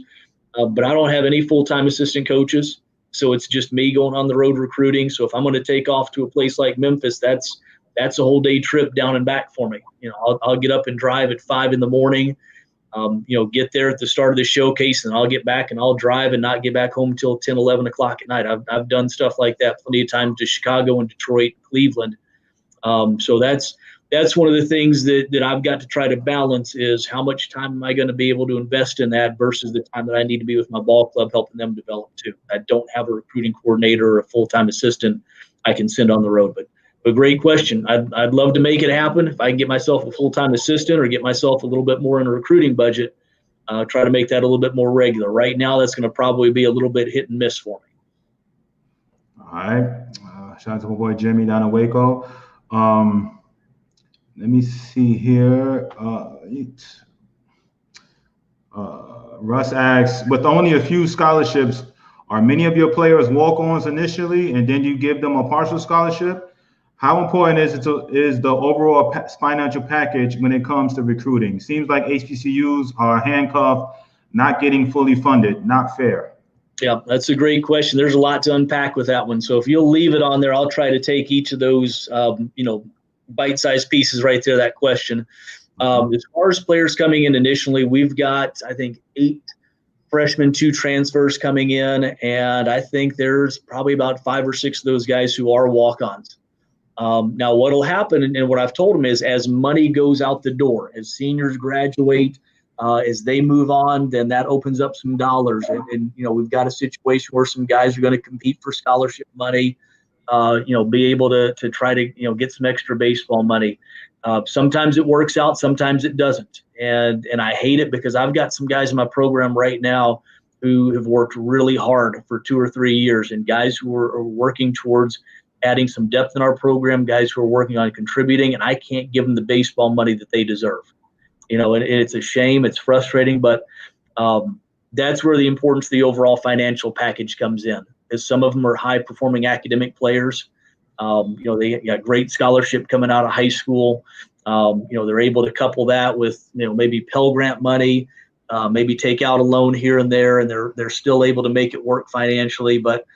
But I don't have any full-time assistant coaches, so it's just me going on the road recruiting. So if I'm going to take off to a place like Memphis, that's a whole day trip down and back for me. I'll get up and drive at 5 a.m, get there at the start of the showcase, and I'll get back and I'll drive and not get back home until 10, 11 o'clock at night. I've done stuff like that plenty of times to Chicago and Detroit, Cleveland. So that's one of the things that I've got to try to balance is how much time am I going to be able to invest in that versus the time that I need to be with my ball club helping them develop too. I don't have a recruiting coordinator or a full-time assistant I can send on the road, but great question. I'd love to make it happen. If I can get myself a full-time assistant or get myself a little bit more in a recruiting budget, try to make that a little bit more regular. Right now, that's going to probably be a little bit hit and miss for me. All right. Shout out to my boy Jimmy down in Waco. Let me see here. Russ asks, with only a few scholarships, are many of your players walk-ons initially, and then you give them a partial scholarship? How important is the overall financial package when it comes to recruiting? Seems like HBCUs are handcuffed, not getting fully funded, not fair. Yeah, that's a great question. There's a lot to unpack with that one. So if you'll leave it on there, I'll try to take each of those, bite-sized pieces right there, that question. As far as players coming in initially, we've got, I think, 8 freshmen, 2 transfers coming in, and I think there's probably about 5 or 6 of those guys who are walk-ons. Now, what will happen, and what I've told them is as money goes out the door, as seniors graduate, as they move on, then that opens up some dollars. And we've got a situation where some guys are going to compete for scholarship money, be able to try to, get some extra baseball money. Sometimes it works out, sometimes it doesn't. And I hate it because I've got some guys in my program right now who have worked really hard for 2 or 3 years, and guys who are working towards adding some depth in our program, guys who are working on contributing, and I can't give them the baseball money that they deserve. And it's a shame. It's frustrating, but That's where the importance of the overall financial package comes in, because some of them are high performing academic players. They got great scholarship coming out of high school. They're able to couple that with, maybe Pell Grant money, maybe take out a loan here and there, and they're still able to make it work financially. But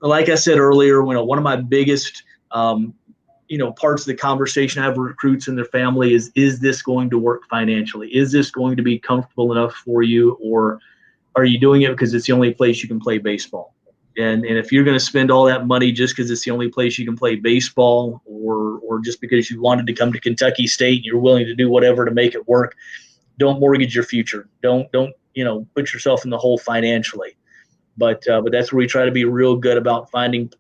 like I said earlier, one of my biggest parts of the conversation I have with recruits and their family is this going to work financially? Is this going to be comfortable enough for you, or are you doing it because it's the only place you can play baseball? And if you're going to spend all that money just because it's the only place you can play baseball, or just because you wanted to come to Kentucky State and you're willing to do whatever to make it work, don't mortgage your future. Don't put yourself in the hole financially. But that's where we try to be real good about finding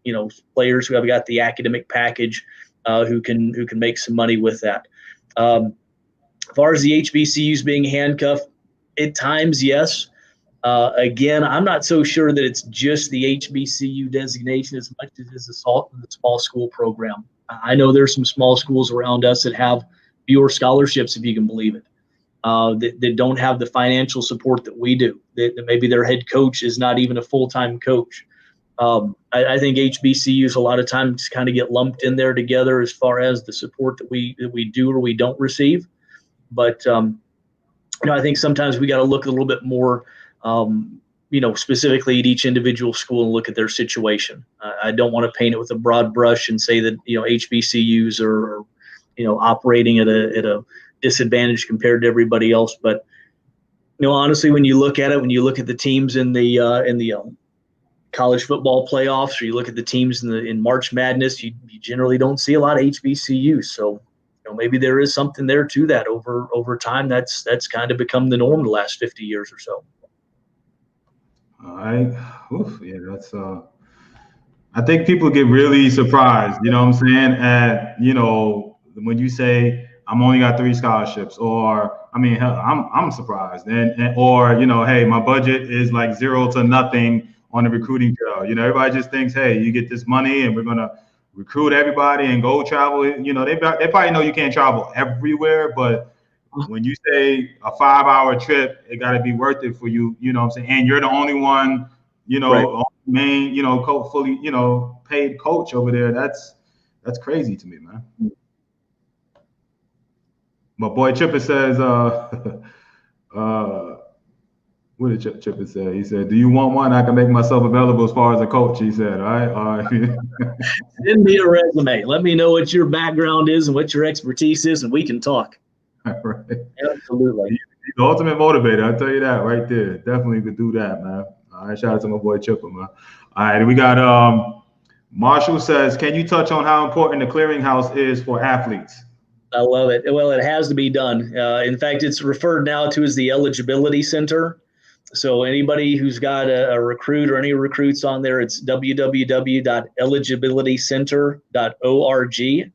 players who have got the academic package, who can make some money with that. As far as the HBCUs being handcuffed, at times, yes. Again, I'm not so sure that it's just the HBCU designation as much as it is the small school program. I know there's some small schools around us that have fewer scholarships, if you can believe it, that don't have the financial support that we do, that maybe their head coach is not even a full-time coach. I think HBCUs a lot of times kind of get lumped in there together as far as the support that we do or we don't receive. But I think sometimes we got to look a little bit more, specifically at each individual school and look at their situation. I don't want to paint it with a broad brush and say that HBCUs are operating at a disadvantage compared to everybody else. But honestly, when you look at it, when you look at the teams in the college football playoffs, or you look at the teams in March Madness, you generally don't see a lot of HBCUs. So maybe there is something there to that over time. That's kind of become the norm the last 50 years or so. All right. Yeah, that's I think people get really surprised, you know what I'm saying? At, when you say I'm only got 3 scholarships, or hell, I'm surprised. And or, hey, my budget is like 0 to nothing on the recruiting trail. Everybody just thinks, hey, you get this money and we're gonna recruit everybody and go travel. They probably know you can't travel everywhere, but when you say a 5-hour trip, it got to be worth it for you. You know what I'm saying? And you're the only one, Right. main, fully, paid coach over there. That's crazy to me, man. My boy Chipper says, what did Chipper say? He said, "Do you want one? I can make myself available as far as a coach." He said, "All right." Send me a resume. Let me know what your background is and what your expertise is, and we can talk. Right. Absolutely. He's the ultimate motivator. I'll tell you that right there. Definitely could do that, man. All right, shout out to my boy Chipper, man. All right, we got Marshall says, "Can you touch on how important the clearinghouse is for athletes?" I love it. Well, it has to be done. In fact, it's referred now to as the eligibility center. So anybody who's got a recruit or any recruits on there, it's www.eligibilitycenter.org.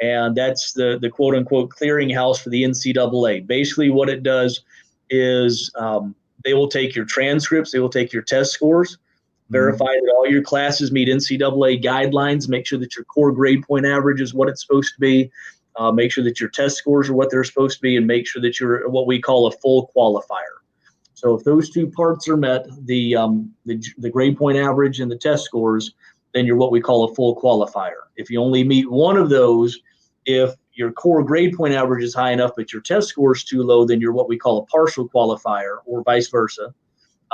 And that's the quote unquote clearinghouse for the NCAA. Basically, what it does is they will take your transcripts, they will take your test scores, verify that all your classes meet NCAA guidelines, make sure that your core grade point average is what it's supposed to be, make sure that your test scores are what they're supposed to be, and make sure that you're what we call a full qualifier. So if those two parts are met, the grade point average and the test scores, then you're what we call a full qualifier. If you only meet one of those, if your core grade point average is high enough but your test score is too low, then you're what we call a partial qualifier, or vice versa.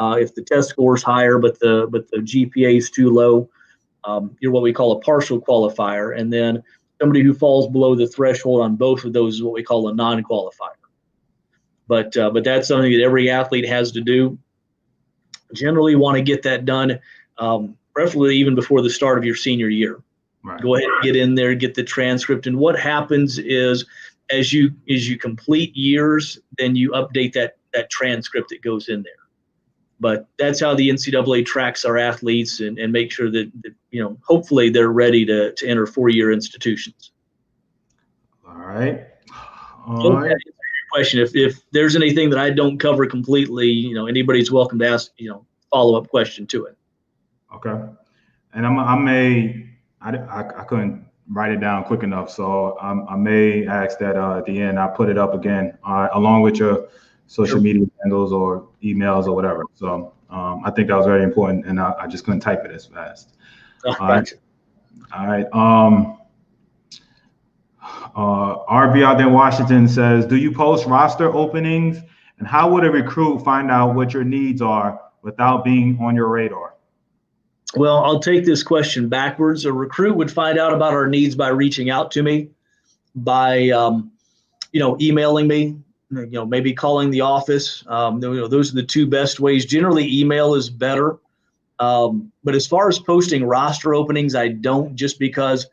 If the test score is higher but the GPA is too low, you're what we call a partial qualifier. And then somebody who falls below the threshold on both of those is what we call a non-qualifier. But that's something that every athlete has to do. Generally want to get that done, preferably even before the start of your senior year. Right. Go ahead and get in there, get the transcript. And what happens is as you complete years, then you update that transcript that goes in there. But that's how the NCAA tracks our athletes and make sure that hopefully they're ready to enter 4-year institutions. All right. Question. If there's anything that I don't cover completely, anybody's welcome to ask, follow-up question to it. Okay. And I couldn't write it down quick enough, so I may ask that at the end. I'll put it up again along with your social media handles or emails or whatever. So I think that was very important, and I just couldn't type it as fast. Oh, All right. gotcha. All right. RB out there in Washington says, do you post roster openings? And how would a recruit find out what your needs are without being on your radar? Well, I'll take this question backwards. A recruit would find out about our needs by reaching out to me, by emailing me, maybe calling the office. Those are the two best ways. Generally, email is better. But as far as posting roster openings, I don't, just because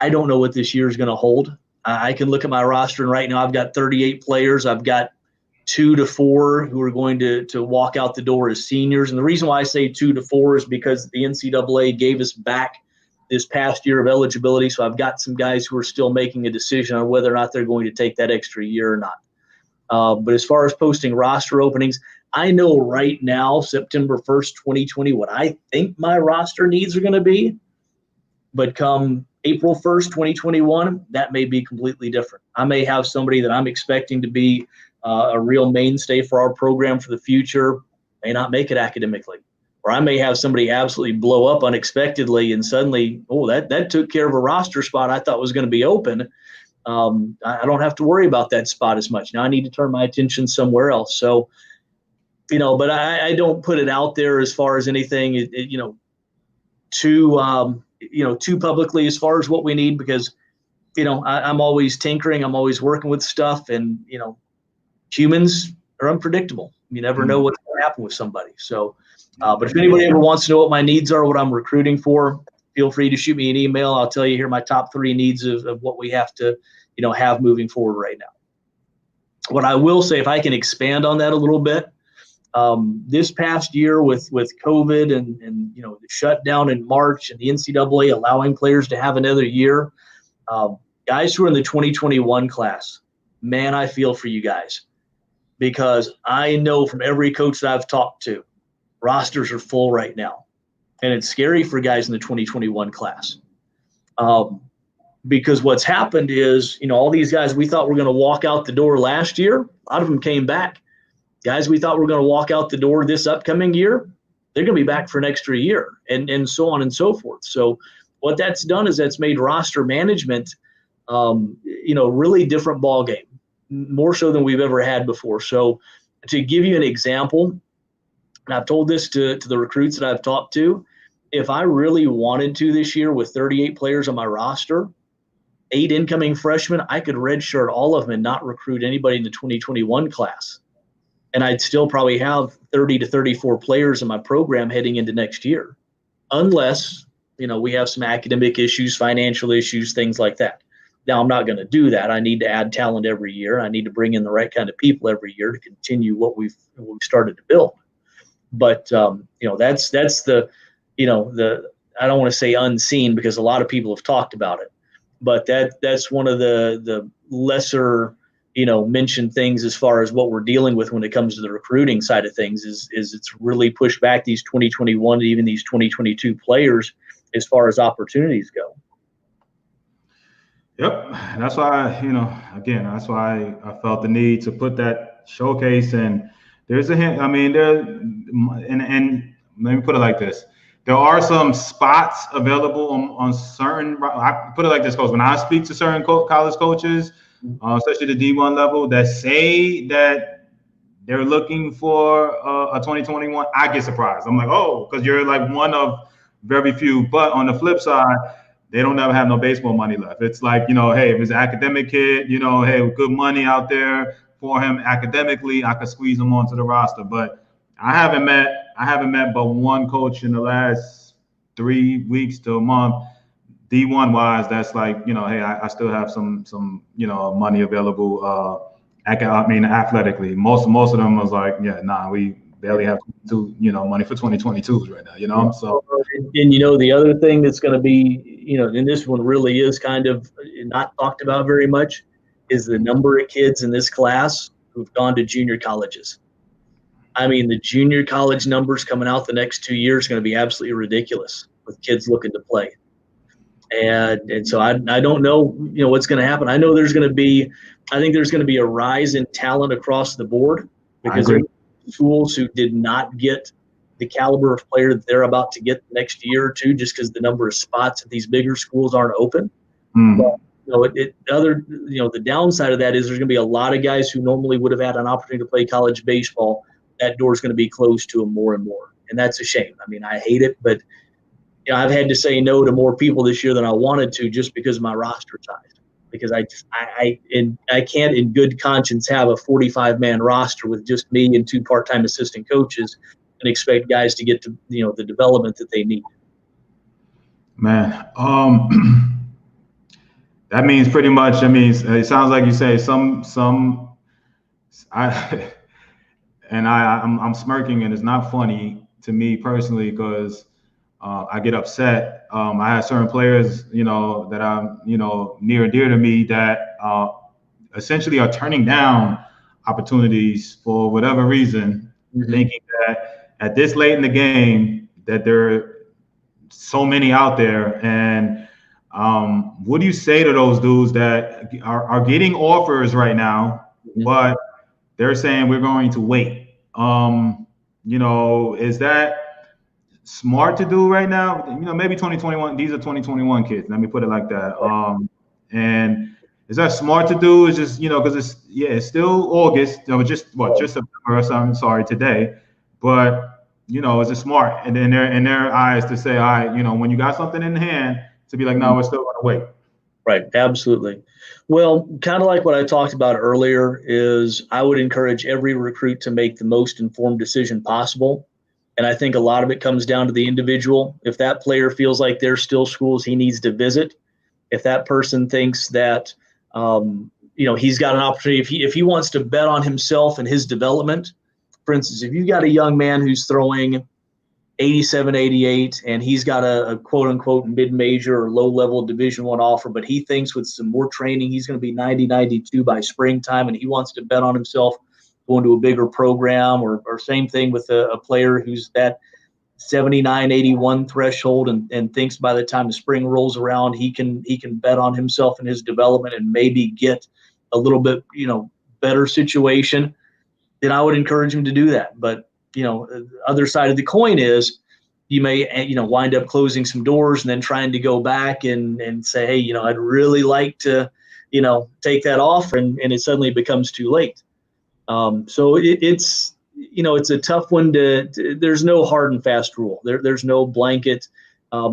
I don't know what this year is going to hold. I can look at my roster, and right now I've got 38 players. I've got 2 to 4 who are going to walk out the door as seniors. And the reason why I say 2 to 4 is because the NCAA gave us back this past year of eligibility. So I've got some guys who are still making a decision on whether or not they're going to take that extra year or not. But as far as posting roster openings, I know right now, September 1st, 2020, what I think my roster needs are going to be. But come April 1st, 2021, that may be completely different. I may have somebody that I'm expecting to be a real mainstay for our program for the future, may not make it academically. Or I may have somebody absolutely blow up unexpectedly, and suddenly, that took care of a roster spot I thought was going to be open. I don't have to worry about that spot as much. Now I need to turn my attention somewhere else. So, but I don't put it out there as far as anything, too publicly as far as what we need, because, I'm always tinkering. I'm always working with stuff, and, humans are unpredictable. You never know what's going to happen with somebody. So, but if anybody ever wants to know what my needs are, what I'm recruiting for, feel free to shoot me an email. I'll tell you here my top 3 needs of what we have to, have moving forward right now. What I will say, if I can expand on that a little bit, this past year with COVID and the shutdown in March and the NCAA allowing players to have another year, guys who are in the 2021 class, man, I feel for you guys, because I know from every coach that I've talked to, rosters are full right now. And it's scary for guys in the 2021 class. Because what's happened is, all these guys we thought were going to walk out the door last year, a lot of them came back. Guys we thought were going to walk out the door this upcoming year, they're going to be back for an extra year, and so on and so forth. So what that's done is that's made roster management, really different ball game, more so than we've ever had before. So to give you an example, and I've told this to the recruits that I've talked to, if I really wanted to this year with 38 players on my roster, 8 incoming freshmen, I could redshirt all of them and not recruit anybody in the 2021 class. And I'd still probably have 30 to 34 players in my program heading into next year, unless, we have some academic issues, financial issues, things like that. Now, I'm not going to do that. I need to add talent every year. I need to bring in the right kind of people every year to continue what we've started to build. But, that's the, I don't want to say unseen, because a lot of people have talked about it, but that's one of the lesser, mentioned things as far as what we're dealing with when it comes to the recruiting side of things is it's really pushed back these 2021 and even these 2022 players as far as opportunities go. Yep. That's why, that's why I felt the need to put that showcase. And there's a hint. I mean, and let me put it like this. There are some spots available on certain, I put it like this, Coach. When I speak to certain college coaches, especially the D1 level, that say that they're looking for a 2021, I get surprised. I'm like, oh, because you're like one of very few. But on the flip side, they don't ever have no baseball money left. It's like, hey, if it's an academic kid, hey, good money out there for him academically, I could squeeze him onto the roster. But I haven't met but one coach in the last 3 weeks to a month, D1 wise, that's like, hey, I still have some money available. Athletically, most of them was like, yeah, nah, we barely have money for 2022s right now, So, and the other thing that's going to be, and this one really is kind of not talked about very much, is the number of kids in this class who've gone to junior colleges. I mean, the junior college numbers coming out the next 2 years are going to be absolutely ridiculous with kids looking to play. And so I don't know, what's going to happen. I know I think there's going to be a rise in talent across the board. because there are schools who did not get the caliber of player that they're about to get the next year or two, just because the number of spots at these bigger schools aren't open. But, the downside of that is there's going to be a lot of guys who normally would have had an opportunity to play college baseball. That door's going to be closed to them more and more. And that's a shame. I mean, I hate it, but I've had to say no to more people this year than I wanted to just because of my roster size. Because I can't in good conscience have a 45-man roster with just me and 2 part-time assistant coaches and expect guys to get to the development that they need. Man, that means pretty much. I mean, it sounds like you say I'm smirking, and it's not funny to me personally because I get upset. I have certain players, that I'm, near and dear to me that essentially are turning down opportunities for whatever reason, thinking that at this late in the game that there are so many out there. And what do you say to those dudes that are getting offers right now, but they're saying we're going to wait? Is that smart to do right now? Maybe 2021. These are 2021 kids. Let me put it like that. And is that smart to do? It's just because it's still August. Just September or something. Sorry, today. But is it smart? And then in their eyes to say, all right, when you got something in hand, to be like, no, we're still going to wait. Right. Absolutely. Well, kind of like what I talked about earlier is I would encourage every recruit to make the most informed decision possible. And I think a lot of it comes down to the individual. If that player feels like there's still schools he needs to visit, if that person thinks that, he's got an opportunity, if he wants to bet on himself and his development, for instance, if you've got a young man who's throwing 87, 88, and he's got a quote unquote mid-major or low-level Division I offer, but he thinks with some more training, he's going to be 90, 92 by springtime, and he wants to bet on himself going to a bigger program, or same thing with a player who's that 79, 81 threshold and thinks by the time the spring rolls around, he can bet on himself and his development and maybe get a little bit, better situation, then I would encourage him to do that. But the other side of the coin is you may, wind up closing some doors and then trying to go back and say, hey, I'd really like to, take that offer, and it suddenly becomes too late. So it's a tough one there's no hard and fast rule. There's no blanket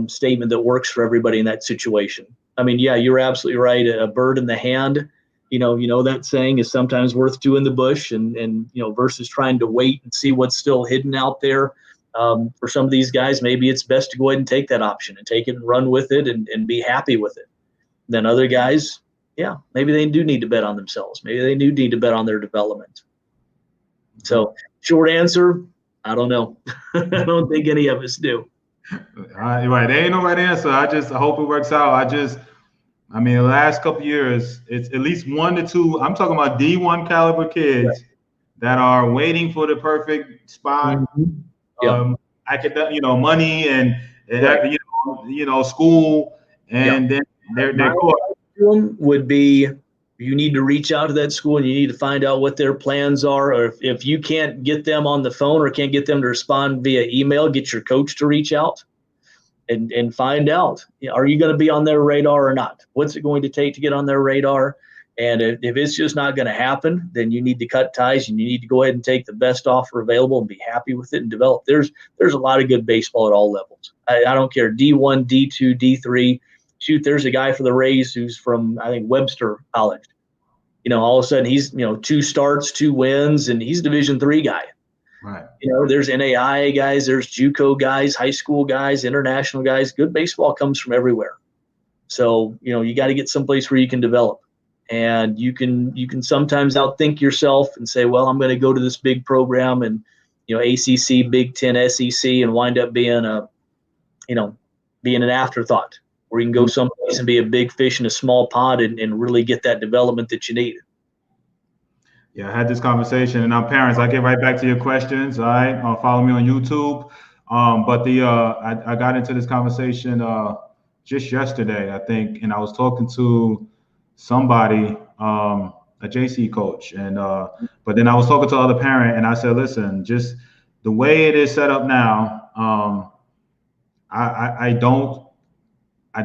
statement that works for everybody in that situation. I mean, yeah, you're absolutely right. A bird in the hand, that saying is sometimes worth two in the bush, and versus trying to wait and see what's still hidden out there. For some of these guys, maybe it's best to go ahead and take that option and take it and run with it and be happy with it. Then other guys, yeah, maybe they do need to bet on themselves. Maybe they do need to bet on their development. So short answer, I don't know. I don't think any of us do. Right. There ain't no right answer. I hope it works out. The last couple of years, it's at least 1 to 2. I'm talking about D1 caliber kids that are waiting for the perfect spot. Money and school, and then they're going. Would be you need to reach out to that school and you need to find out what their plans are. Or if you can't get them on the phone or can't get them to respond via email, get your coach to reach out and find out, are you going to be on their radar or not? What's it going to take to get on their radar? And if it's just not going to happen, then you need to cut ties and you need to go ahead and take the best offer available and be happy with it and develop. There's a lot of good baseball at all levels. I don't care, D1, D2, D3. Shoot, there's a guy for the Rays who's from, I think, Webster College. All of a sudden he's, 2 starts, 2 wins, and he's a Division III guy. Right. There's NAIA guys, there's JUCO guys, high school guys, international guys. Good baseball comes from everywhere. So, you got to get someplace where you can develop. And you can sometimes outthink yourself and say, well, I'm going to go to this big program and, ACC, Big Ten, SEC, and wind up being being an afterthought, where you can go someplace and be a big fish in a small pond and really get that development that you need. Yeah, I had this conversation, and parents, I'll get right back to your questions. All right, follow me on YouTube. But I got into this conversation just yesterday, I think, and I was talking to somebody. I JC coach, and but then I was talking to other parent, and I said, listen, just the way it is set up now, I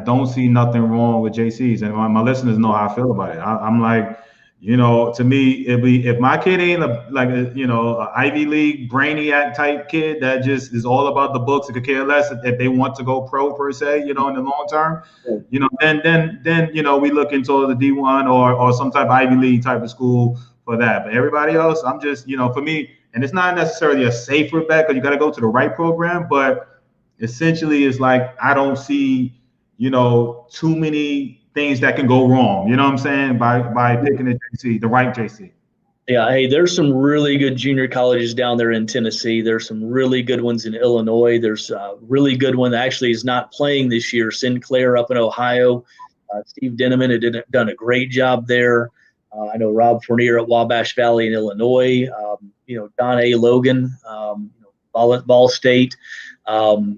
don't see nothing wrong with JCs, and my listeners know how I feel about it. I'm like, to me, if my kid ain't a Ivy League brainiac type kid that just is all about the books and could care less if they want to go pro per se, in the long term, then we look into the D1 or some type of Ivy League type of school for that. But everybody else, I'm just, for me, and it's not necessarily a safer bet because you got to go to the right program, but essentially it's like I don't see too many things that can go wrong. You know what I'm saying? By picking the right JC. Yeah, hey, there's some really good junior colleges down there in Tennessee. There's some really good ones in Illinois. There's a really good one that actually is not playing this year, Sinclair up in Ohio. Steve Denneman had done a great job there. I know Rob Fournier at Wabash Valley in Illinois. Don A. Logan, Ball State.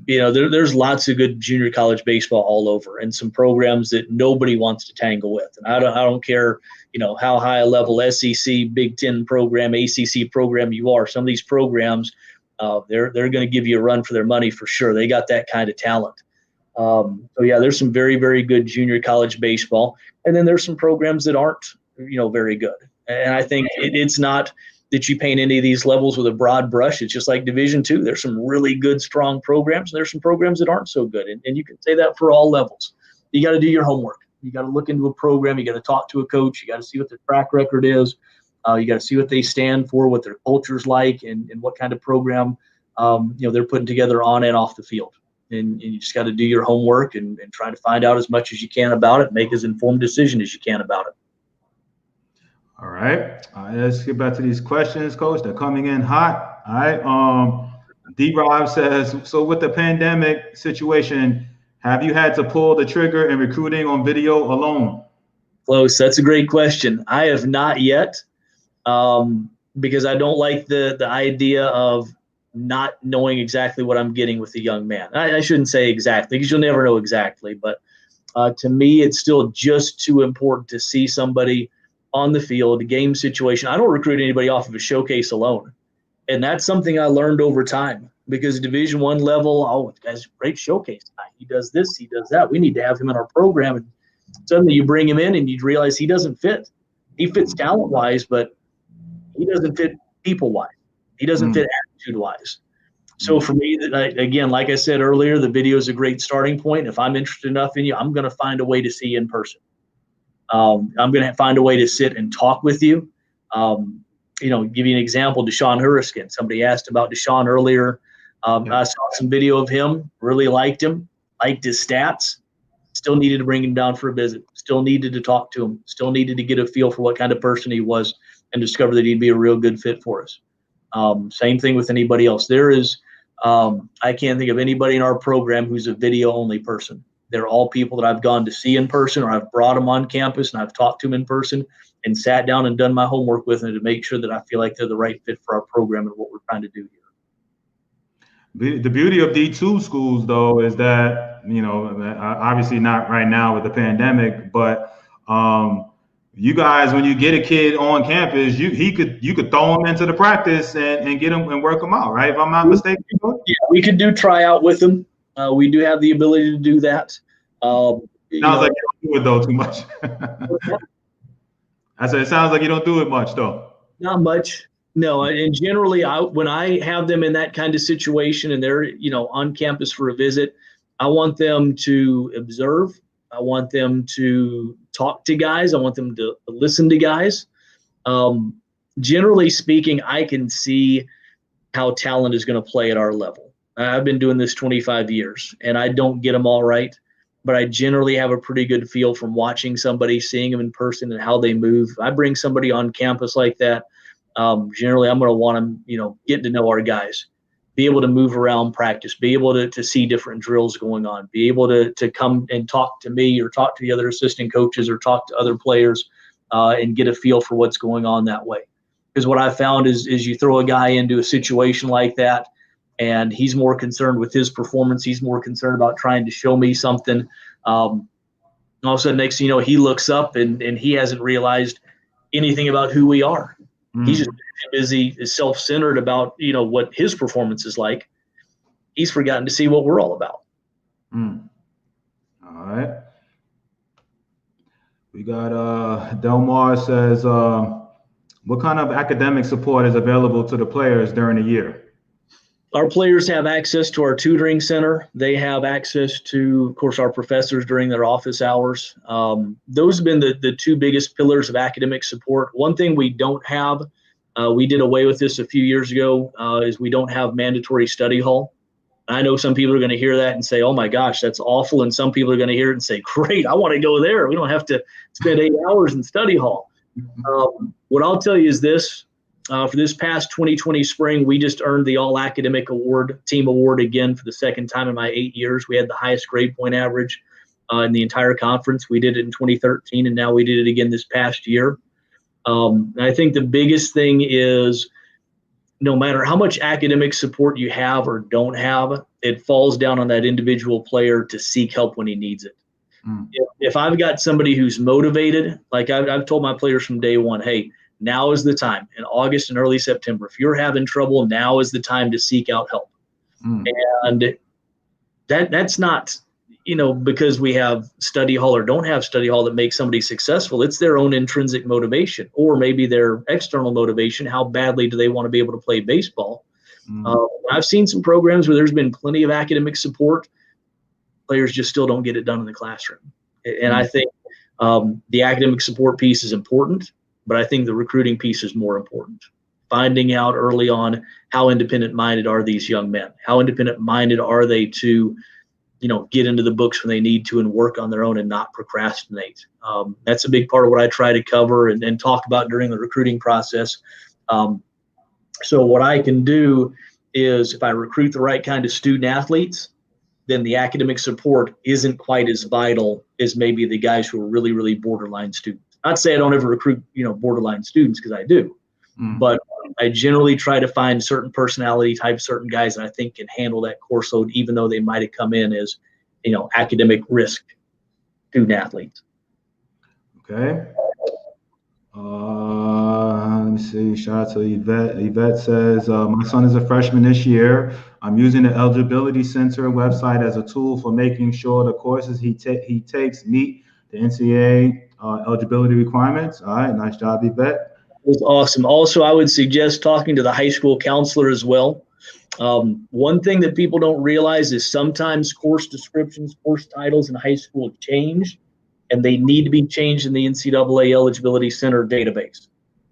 There's lots of good junior college baseball all over, and some programs that nobody wants to tangle with. And I don't care, how high a level SEC, Big Ten program, ACC program you are. Some of these programs, they're going to give you a run for their money for sure. They got that kind of talent. So yeah, there's some very, very good junior college baseball, and then there's some programs that aren't, very good. And I think it's not that you paint any of these levels with a broad brush. It's just like Division II. There's some really good, strong programs. And there's some programs that aren't so good. And you can say that for all levels. You got to do your homework. You got to look into a program. You got to talk to a coach. You got to see what their track record is. You got to see what they stand for, what their culture's like, and what kind of program, they're putting together on and off the field. And you just got to do your homework and try to find out as much as you can about it, make as informed decision as you can about it. All right. Let's get back to these questions, Coach. They're coming in hot. All right. D-Rob says, so with the pandemic situation, have you had to pull the trigger in recruiting on video alone? Close. That's a great question. I have not yet, because I don't like the idea of not knowing exactly what I'm getting with a young man. I shouldn't say exactly because you'll never know exactly. But to me, it's still just too important to see somebody on the field, game situation. I don't recruit anybody off of a showcase alone. And that's something I learned over time because Division I level, the guy's a great showcase guy. He does this, he does that. We need to have him in our program. And suddenly you bring him in and you realize he doesn't fit. He fits talent-wise, but he doesn't fit people-wise. He doesn't fit attitude-wise. So for me, again, like I said earlier, the video is a great starting point. If I'm interested enough in you, I'm going to find a way to see you in person. I'm going to find a way to sit and talk with you. Give you an example, Deshaun Hurricane. Somebody asked about Deshaun earlier. I saw some video of him, really liked him, liked his stats, still needed to bring him down for a visit, still needed to talk to him, still needed to get a feel for what kind of person he was and discover that he'd be a real good fit for us. Same thing with anybody else. There is, I can't think of anybody in our program who's a video-only person. They're all people that I've gone to see in person, or I've brought them on campus and I've talked to them in person and sat down and done my homework with them to make sure that I feel like they're the right fit for our program and what we're trying to do here. The beauty of D2 schools, though, is that, obviously not right now with the pandemic, but you guys, when you get a kid on campus, you could throw him into the practice and get him and work him out, right? If I'm not mistaken. Yeah, we could do tryout with them. We do have the ability to do that. Sounds like you don't do it, though, too much. I said, it sounds like you don't do it much, though. Not much. No, and generally, when I have them in that kind of situation and they're, on campus for a visit, I want them to observe. I want them to talk to guys. I want them to listen to guys. Generally speaking, I can see how talent is going to play at our level. I've been doing this 25 years, and I don't get them all right, but I generally have a pretty good feel from watching somebody, seeing them in person and how they move. I bring somebody on campus like that. Generally, I'm going to want them, getting to know our guys, be able to move around practice, be able to see different drills going on, be able to come and talk to me or talk to the other assistant coaches or talk to other players and get a feel for what's going on that way. Because what I found is you throw a guy into a situation like that, and he's more concerned with his performance. He's more concerned about trying to show me something. All of a sudden, next thing you know, he looks up and he hasn't realized anything about who we are. He's Mm. just busy, is self-centered about, what his performance is like. He's forgotten to see what we're all about. Mm. All right. We got Delmar says, what kind of academic support is available to the players during the year? Our players have access to our tutoring center. They have access to, of course, our professors during their office hours. Those have been the two biggest pillars of academic support. One thing we don't have, we did away with this a few years ago, is we don't have mandatory study hall. I know some people are going to hear that and say, oh my gosh, that's awful. And some people are going to hear it and say, great, I want to go there. We don't have to spend 8 hours in study hall. What I'll tell you is this. For this past 2020 spring, we just earned the All Academic Award, Team Award again for the second time in my 8 years. We had the highest grade point average in the entire conference. We did it in 2013, and now we did it again this past year. I think the biggest thing is no matter how much academic support you have or don't have, it falls down on that individual player to seek help when he needs it. Mm. If I've got somebody who's motivated, like I've told my players from day one, hey, now is the time in August and early September. If you're having trouble, now is the time to seek out help. Mm. And that's not, because we have study hall or don't have study hall that makes somebody successful. It's their own intrinsic motivation, or maybe their external motivation. How badly do they want to be able to play baseball? Mm. I've seen some programs where there's been plenty of academic support. Players just still don't get it done in the classroom. And I think the academic support piece is important, but I think the recruiting piece is more important. Finding out early on how independent-minded are these young men? How independent-minded are they to, get into the books when they need to and work on their own and not procrastinate? That's a big part of what I try to cover and talk about during the recruiting process. So what I can do is if I recruit the right kind of student athletes, then the academic support isn't quite as vital as maybe the guys who are really, really borderline students. Not to say I don't ever recruit, borderline students, because I do. Mm. But I generally try to find certain personality types, certain guys that I think can handle that course load, even though they might have come in as, academic risk student athletes. Okay. Let me see. Shout out to Yvette. Yvette says, my son is a freshman this year. I'm using the Eligibility Center website as a tool for making sure the courses he takes meet the NCAA eligibility requirements. All right. Nice job, Yvette. That's awesome. Also, I would suggest talking to the high school counselor as well. One thing that people don't realize is sometimes course descriptions, course titles in high school change, and they need to be changed in the NCAA Eligibility Center database.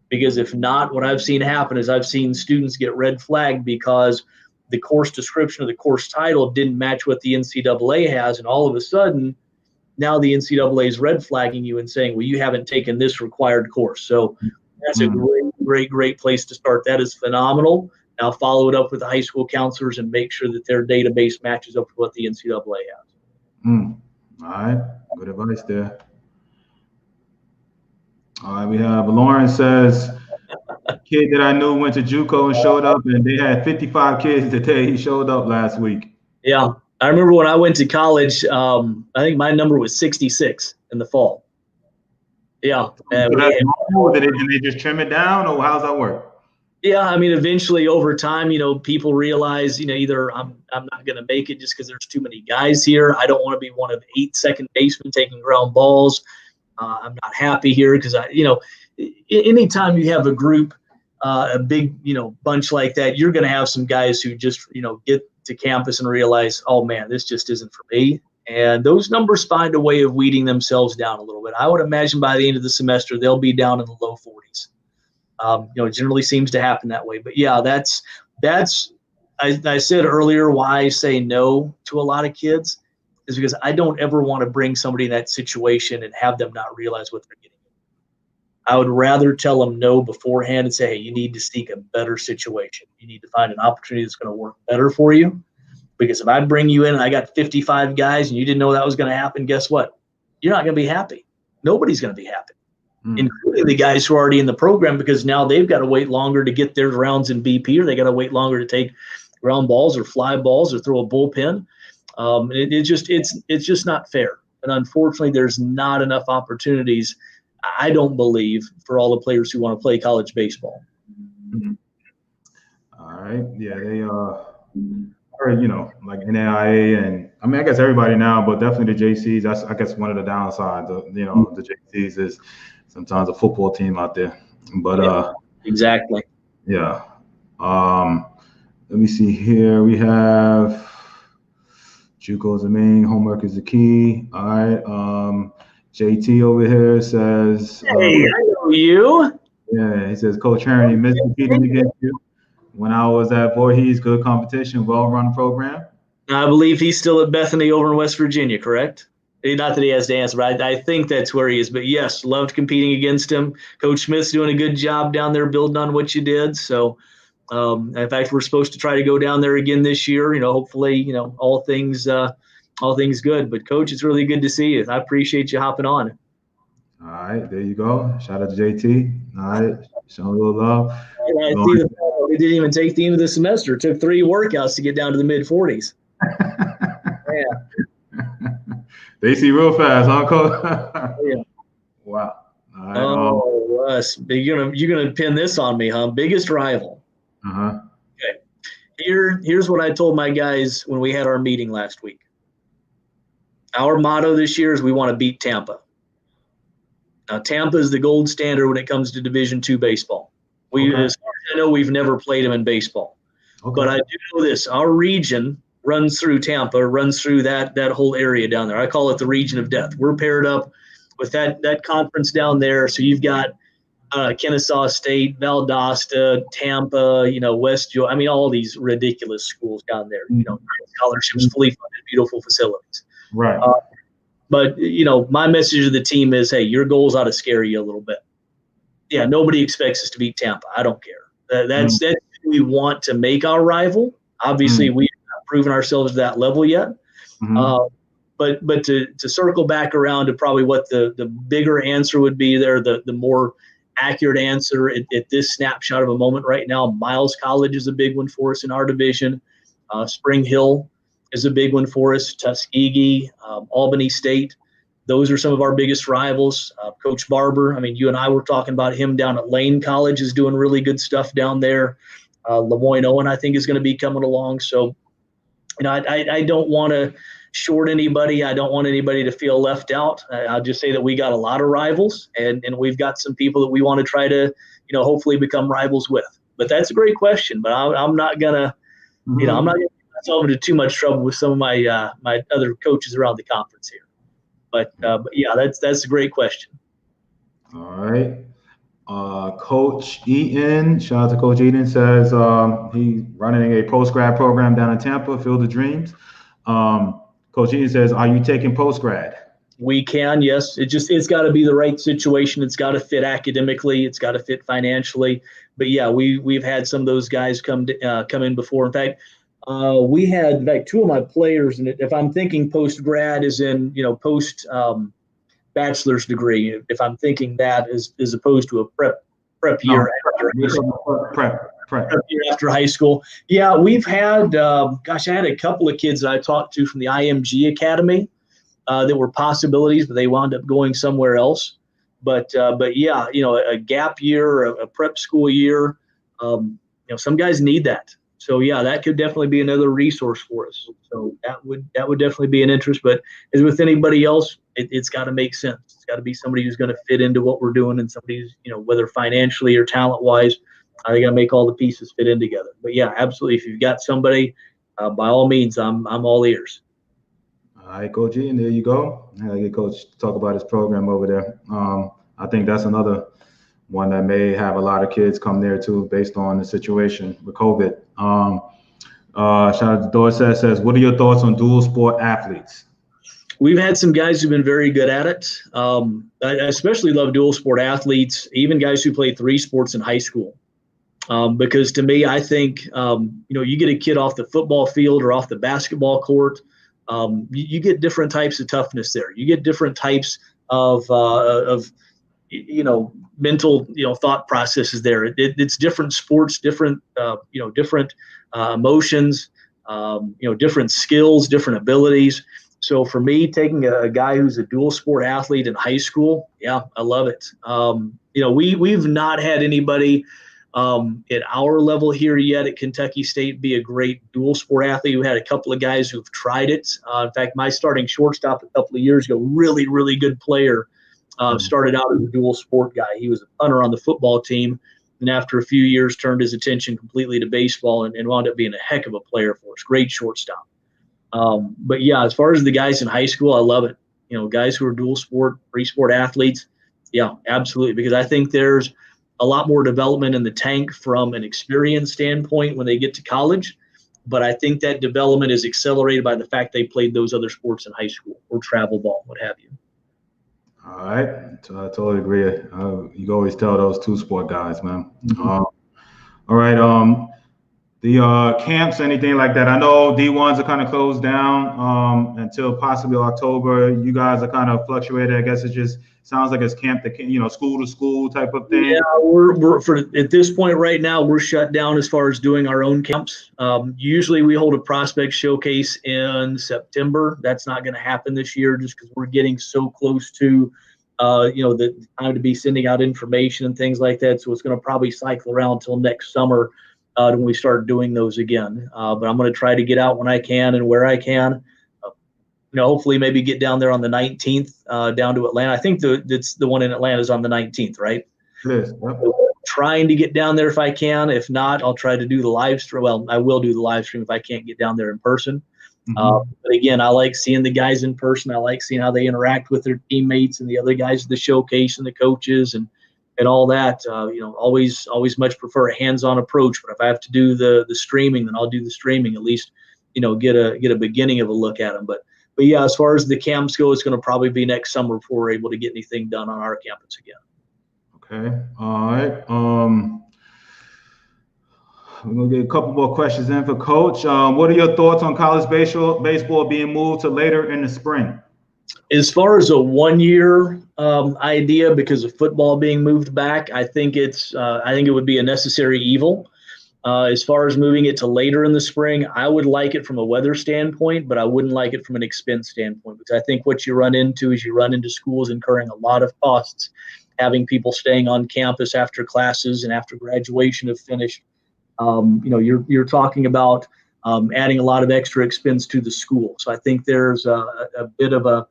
Because if not, what I've seen happen is I've seen students get red flagged because the course description or the course title didn't match what the NCAA has, and all of a sudden, now the NCAA is red flagging you and saying, well, you haven't taken this required course. So that's a great place to start. That is phenomenal. Now follow it up with the high school counselors and make sure that their database matches up with what the NCAA has. All right. Good advice there. All right. We have Lauren says, a kid that I knew went to JUCO and showed up, and they had 55 kids the day he showed up last week. Yeah. I remember when I went to college, I think my number was 66 in the fall. Yeah. So that's normal? Did they just trim it down, or how's that work? Yeah, I mean, eventually over time, people realize, either I'm not going to make it just because there's too many guys here. I don't want to be one of 8 second basemen taking ground balls. I'm not happy here because anytime you have a group, a big, bunch like that, you're going to have some guys who just, get to campus and realize, oh man, this just isn't for me. And those numbers find a way of weeding themselves down a little bit. I would imagine by the end of the semester, they'll be down in the low 40s. It generally seems to happen that way. But yeah, that's I said earlier why I say no to a lot of kids is because I don't ever want to bring somebody in that situation and have them not realize what they're getting. I would rather tell them no beforehand and say, hey, you need to seek a better situation. You need to find an opportunity that's going to work better for you. Because if I bring you in and I got 55 guys and you didn't know that was going to happen, guess what? You're not going to be happy. Nobody's going to be happy, including the guys who are already in the program, because now they've got to wait longer to get their rounds in BP, or they got to wait longer to take ground balls or fly balls or throw a bullpen. It's just not fair. And unfortunately, there's not enough opportunities. I don't believe, for all the players who want to play college baseball. All right. Yeah, they or like NAIA, and I mean I guess everybody now, but definitely the JCs. That's I guess one of the downsides of the JCs is sometimes a football team out there. But exactly. Yeah. Let me see here. We have JUCO is the main, homework is the key. All right. JT over here says, "Hey, I know you." Yeah, he says, Coach Herring, he missed competing against you when I was at Voorhees. Good competition, well-run program. I believe he's still at Bethany over in West Virginia, correct? Not that he has to answer, but I think that's where he is. But yes, loved competing against him. Coach Smith's doing a good job down there building on what you did. So, in fact, we're supposed to try to go down there again this year. Hopefully, all things good. But Coach, it's really good to see you. I appreciate you hopping on. All right, there you go. Shout out to JT. All right, showing a little love. Yeah, I see we didn't even take the end of the semester. It took 3 workouts to get down to the mid-40s. Yeah. They see real fast, huh, Coach? Yeah. Wow. All right, us. You're gonna pin this on me, huh? Biggest rival. Okay. Here's what I told my guys when we had our meeting last week. Our motto this year is we want to beat Tampa. Now, Tampa is the gold standard when it comes to Division II baseball. As far as I know, we've never played them in baseball. But I do know this. Our region runs through Tampa, runs through that whole area down there. I call it the region of death. We're paired up with that conference down there. So you've got Kennesaw State, Valdosta, Tampa, West Georgia. I mean, all these ridiculous schools down there. Scholarships, fully funded, beautiful facilities. Right. But, my message to the team is, hey, your goals ought to scare you a little bit. Yeah, nobody expects us to beat Tampa. I don't care. That's who we want to make our rival. Obviously, we haven't proven ourselves to that level yet. But to circle back around to probably what the bigger answer would be there, the more accurate answer at this snapshot of a moment right now, Miles College is a big one for us in our division. Spring Hill is a big one for us. Tuskegee, Albany State. Those are some of our biggest rivals. Coach Barber, I mean, you and I were talking about him down at Lane College, is doing really good stuff down there. Lemoyne Owen, I think, is going to be coming along. So, I don't want to short anybody. I don't want anybody to feel left out. I'll just say that we got a lot of rivals, and we've got some people that we want to try to, hopefully become rivals with. But that's a great question. But I'm not going to, I'm not going to get myself into too much trouble with some of my my other coaches around the conference here. But yeah, that's a great question. All right. Coach Eaton, shout out to Coach Eaton, says he's running a post-grad program down in Tampa, Field of Dreams. Coach Eaton says, are you taking post-grad? We can, yes. It's got to be the right situation. It's got to fit academically. It's got to fit financially. But yeah, we've had some of those guys come in before. In fact, we had two of my players, and if I'm thinking post-grad is in, post bachelor's degree, if I'm thinking that as opposed to a prep year after high school. Prep year after high school. Yeah, we've had, I had a couple of kids that I talked to from the IMG Academy that were possibilities, but they wound up going somewhere else. But yeah, a gap year, a prep school year, some guys need that. So yeah, that could definitely be another resource for us. So that would definitely be an interest. But as with anybody else, it's got to make sense. It's got to be somebody who's going to fit into what we're doing, and somebody who's, whether financially or talent wise, they got to make all the pieces fit in together. But yeah, absolutely. If you've got somebody, by all means, I'm all ears. All right, Coach Ian, there you go. I gotta get Coach to talk about his program over there. I think that's another one that may have a lot of kids come there too, based on the situation with COVID. Shout out to Dorset, says, what are your thoughts on dual sport athletes? We've had some guys who've been very good at it. I especially love dual sport athletes, even guys who play 3 sports in high school. Because to me, I think, you get a kid off the football field or off the basketball court, you get different types of toughness there. You get different types of mental, thought processes there. It's different sports, different, different emotions, different skills, different abilities. So for me, taking a guy who's a dual sport athlete in high school, yeah, I love it. We've not had anybody at our level here yet at Kentucky State be a great dual sport athlete. We had a couple of guys who've tried it. In fact, my starting shortstop a couple of years ago, really, really good player, started out as a dual sport guy. He was a punter on the football team, and after a few years turned his attention completely to baseball and wound up being a heck of a player for us. Great shortstop. But yeah, as far as the guys in high school, I love it. Guys who are dual sport, free sport athletes. Yeah, absolutely. Because I think there's a lot more development in the tank from an experience standpoint when they get to college. But I think that development is accelerated by the fact they played those other sports in high school or travel ball, what have you. All right. So I totally agree. You can always tell those two sport guys, man. Mm-hmm. All right. The camps, anything like that. I know D1s are kind of closed down until possibly October. You guys are kind of fluctuating. I guess it just sounds like it's camp to school to school type of thing. Yeah, we're at this point right now, we're shut down as far as doing our own camps. Usually we hold a prospect showcase in September. That's not going to happen this year just because we're getting so close to the time to be sending out information and things like that. So it's going to probably cycle around until next summer when we start doing those again. But I'm going to try to get out when I can and where I can. Hopefully maybe get down there on the 19th down to Atlanta. I think the one in Atlanta is on the 19th, right? It is. Yep. Trying to get down there if I can. If not, I'll try to do the live stream. Well, I will do the live stream if I can't get down there in person. Mm-hmm. But again, I like seeing the guys in person. I like seeing how they interact with their teammates and the other guys at the showcase and the coaches and all that. Always much prefer a hands-on approach. But if I have to do the streaming, then I'll do the streaming. At least, get a beginning of a look at them. But yeah, as far as the camps go, it's going to probably be next summer before we're able to get anything done on our campus again. Okay. All right. We're going to get a couple more questions in for Coach. What are your thoughts on college baseball being moved to later in the spring? As far as a 1 year idea, because of football being moved back, I think it would be a necessary evil. As far as moving it to later in the spring, I would like it from a weather standpoint, but I wouldn't like it from an expense standpoint, because I think what you run into is you run into schools incurring a lot of costs, having people staying on campus after classes and after graduation have finished. You're talking about adding a lot of extra expense to the school. So I think there's a bit of a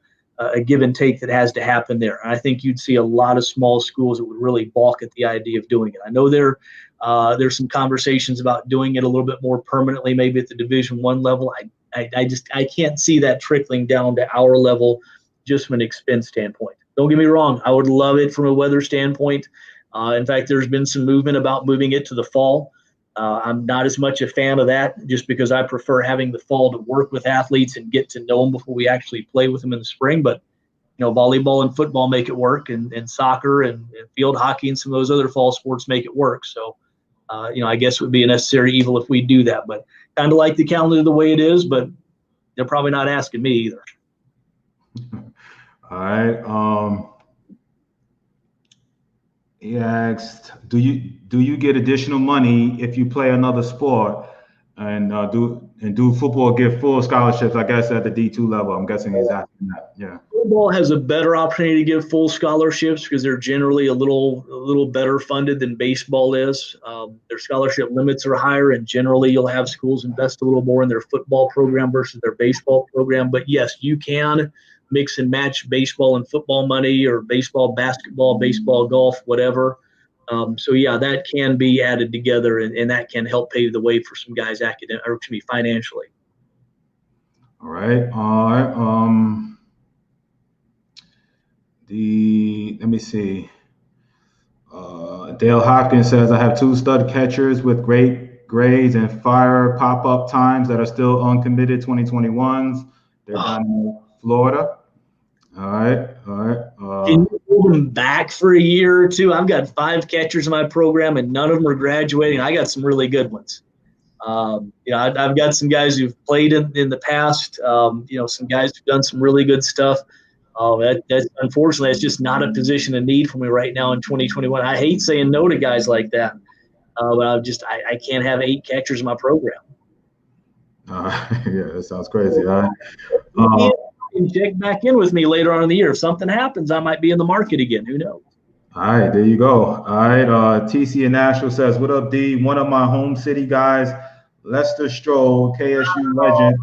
give and take that has to happen there. And I think you'd see a lot of small schools that would really balk at the idea of doing it. I know there's some conversations about doing it a little bit more permanently, maybe at the Division I level. I can't see that trickling down to our level just from an expense standpoint. Don't get me wrong. I would love it from a weather standpoint. In fact, there's been some movement about moving it to the fall. I'm not as much a fan of that just because I prefer having the fall to work with athletes and get to know them before we actually play with them in the spring. But, volleyball and football make it work, and soccer and field hockey and some of those other fall sports make it work. So, I guess it would be a necessary evil if we do that. But kind of like the calendar the way it is, but they're probably not asking me either. All right. He asked, do you get additional money if you play another sport and do football, get full scholarships? I guess at the D2 level. I'm guessing he's asking that. Yeah. Football has a better opportunity to give full scholarships because they're generally a little better funded than baseball is. Their scholarship limits are higher, and generally you'll have schools invest a little more in their football program versus their baseball program. But yes, you can mix and match baseball and football money, or baseball, basketball, baseball, golf, whatever. So yeah, that can be added together, and that can help pave the way for some guys financially. All right. Let me see. Dale Hopkins says, I have 2 stud catchers with great grades and fire pop-up times that are still uncommitted 2021s. They're down in Florida. All right. Can you hold them back for a year or two? I've got 5 catchers in my program, and none of them are graduating. I got some really good ones. I've got some guys who've played in the past. Some guys who've done some really good stuff. That's unfortunately, it's just not a position of need for me right now in 2021. I hate saying no to guys like that, but I can't have 8 catchers in my program. Yeah, that sounds crazy. All right. and check back in with me later on in the year. If something happens, I might be in the market again. Who knows? All right, there you go. All right, TC in Nashville says, "What up, D? One of my home city guys, Lester Stroll, KSU legend,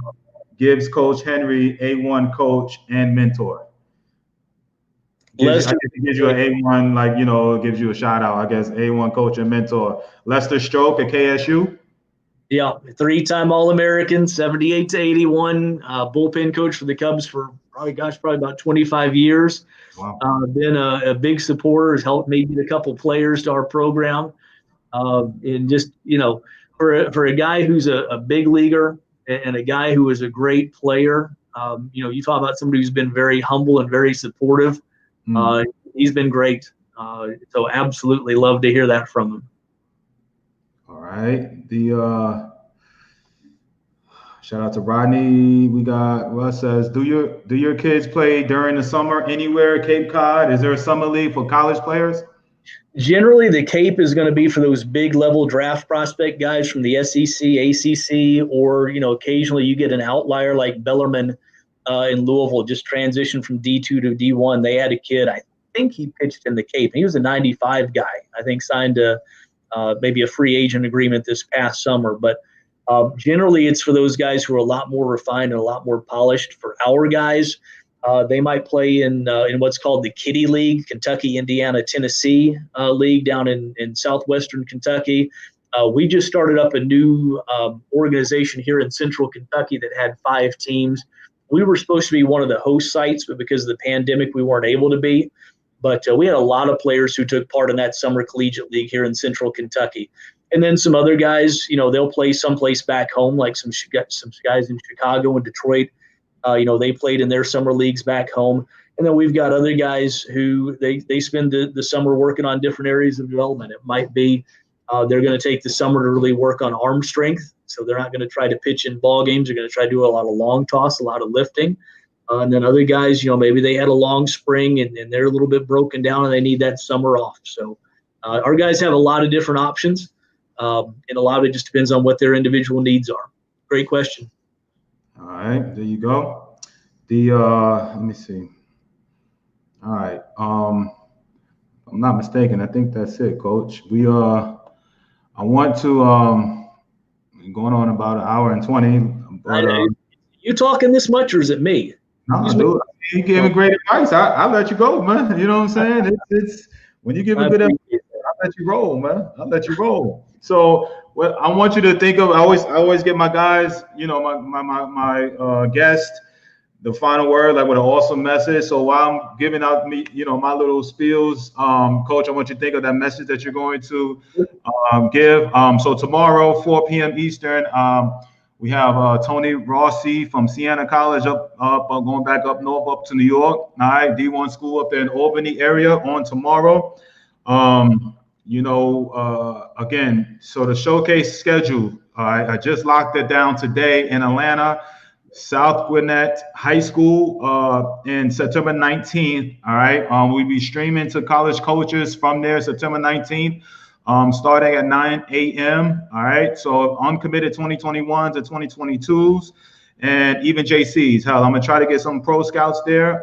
gives Coach Henry A1 coach and mentor." I guess it gives you an A1, like, it gives you a shout out. I guess A1 coach and mentor. Lester Stroke at KSU. Yeah, 3-time All-American, 78 to 81, bullpen coach for the Cubs for probably about 25 years. Wow. Been a big supporter, has helped me get a couple players to our program. And just, for a guy who's a big leaguer and a guy who is a great player, you talk about somebody who's been very humble and very supportive. He's been great. So absolutely love to hear that from him. All right. Shout out to Rodney. We got Russ says, do your kids play during the summer anywhere? Cape Cod? Is there a summer league for college players? Generally, the Cape is going to be for those big level draft prospect guys from the SEC, ACC, or occasionally you get an outlier like Bellarmine in Louisville, just transitioned from D2 to D1. They had a kid, I think he pitched in the Cape. He was a 95 guy. I think signed maybe a free agent agreement this past summer. But generally, it's for those guys who are a lot more refined and a lot more polished. For our guys, they might play in what's called the Kitty League, Kentucky, Indiana, Tennessee League down in southwestern Kentucky. We just started up a new organization here in central Kentucky that had 5 teams. We were supposed to be one of the host sites, but because of the pandemic, we weren't able to be. But we had a lot of players who took part in that summer collegiate league here in central Kentucky. And then some other guys, they'll play someplace back home, like some guys in Chicago and Detroit. They played in their summer leagues back home. And then we've got other guys who they spend the summer working on different areas of development. It might be they're going to take the summer to really work on arm strength. So they're not going to try to pitch in ball games. They're going to try to do a lot of long toss, a lot of lifting. And then other guys, maybe they had a long spring and they're a little bit broken down and they need that summer off. So our guys have a lot of different options. And a lot of it just depends on what their individual needs are. Great question. All right, there you go. Let me see. All right. If I'm not mistaken, I think that's it, Coach. I want to going on about an hour and 20. But, you talking this much, or is it me? No, dude. You gave me great advice. I'll let you go, man. You know what I'm saying? It's when you give me good advice, I'll let you roll, man. I'll let you roll. So what I want you to think of, I always get my guys, my guest, the final word, like with an awesome message. So while I'm giving out my little spiels, Coach, I want you to think of that message that you're going to give. So tomorrow, 4 p.m. Eastern, we have Tony Rossi from Siena College up going back up north, up to New York. All right, D1 school up there in Albany area on tomorrow. Again, so the showcase schedule, I just locked it down today in Atlanta, South Gwinnett High School, in September 19th. All right, we'll be streaming to college coaches from there September 19th. Starting at 9 a.m. All right, so uncommitted 2021s and 2022s, and even JCs. Hell, I'm gonna try to get some pro scouts there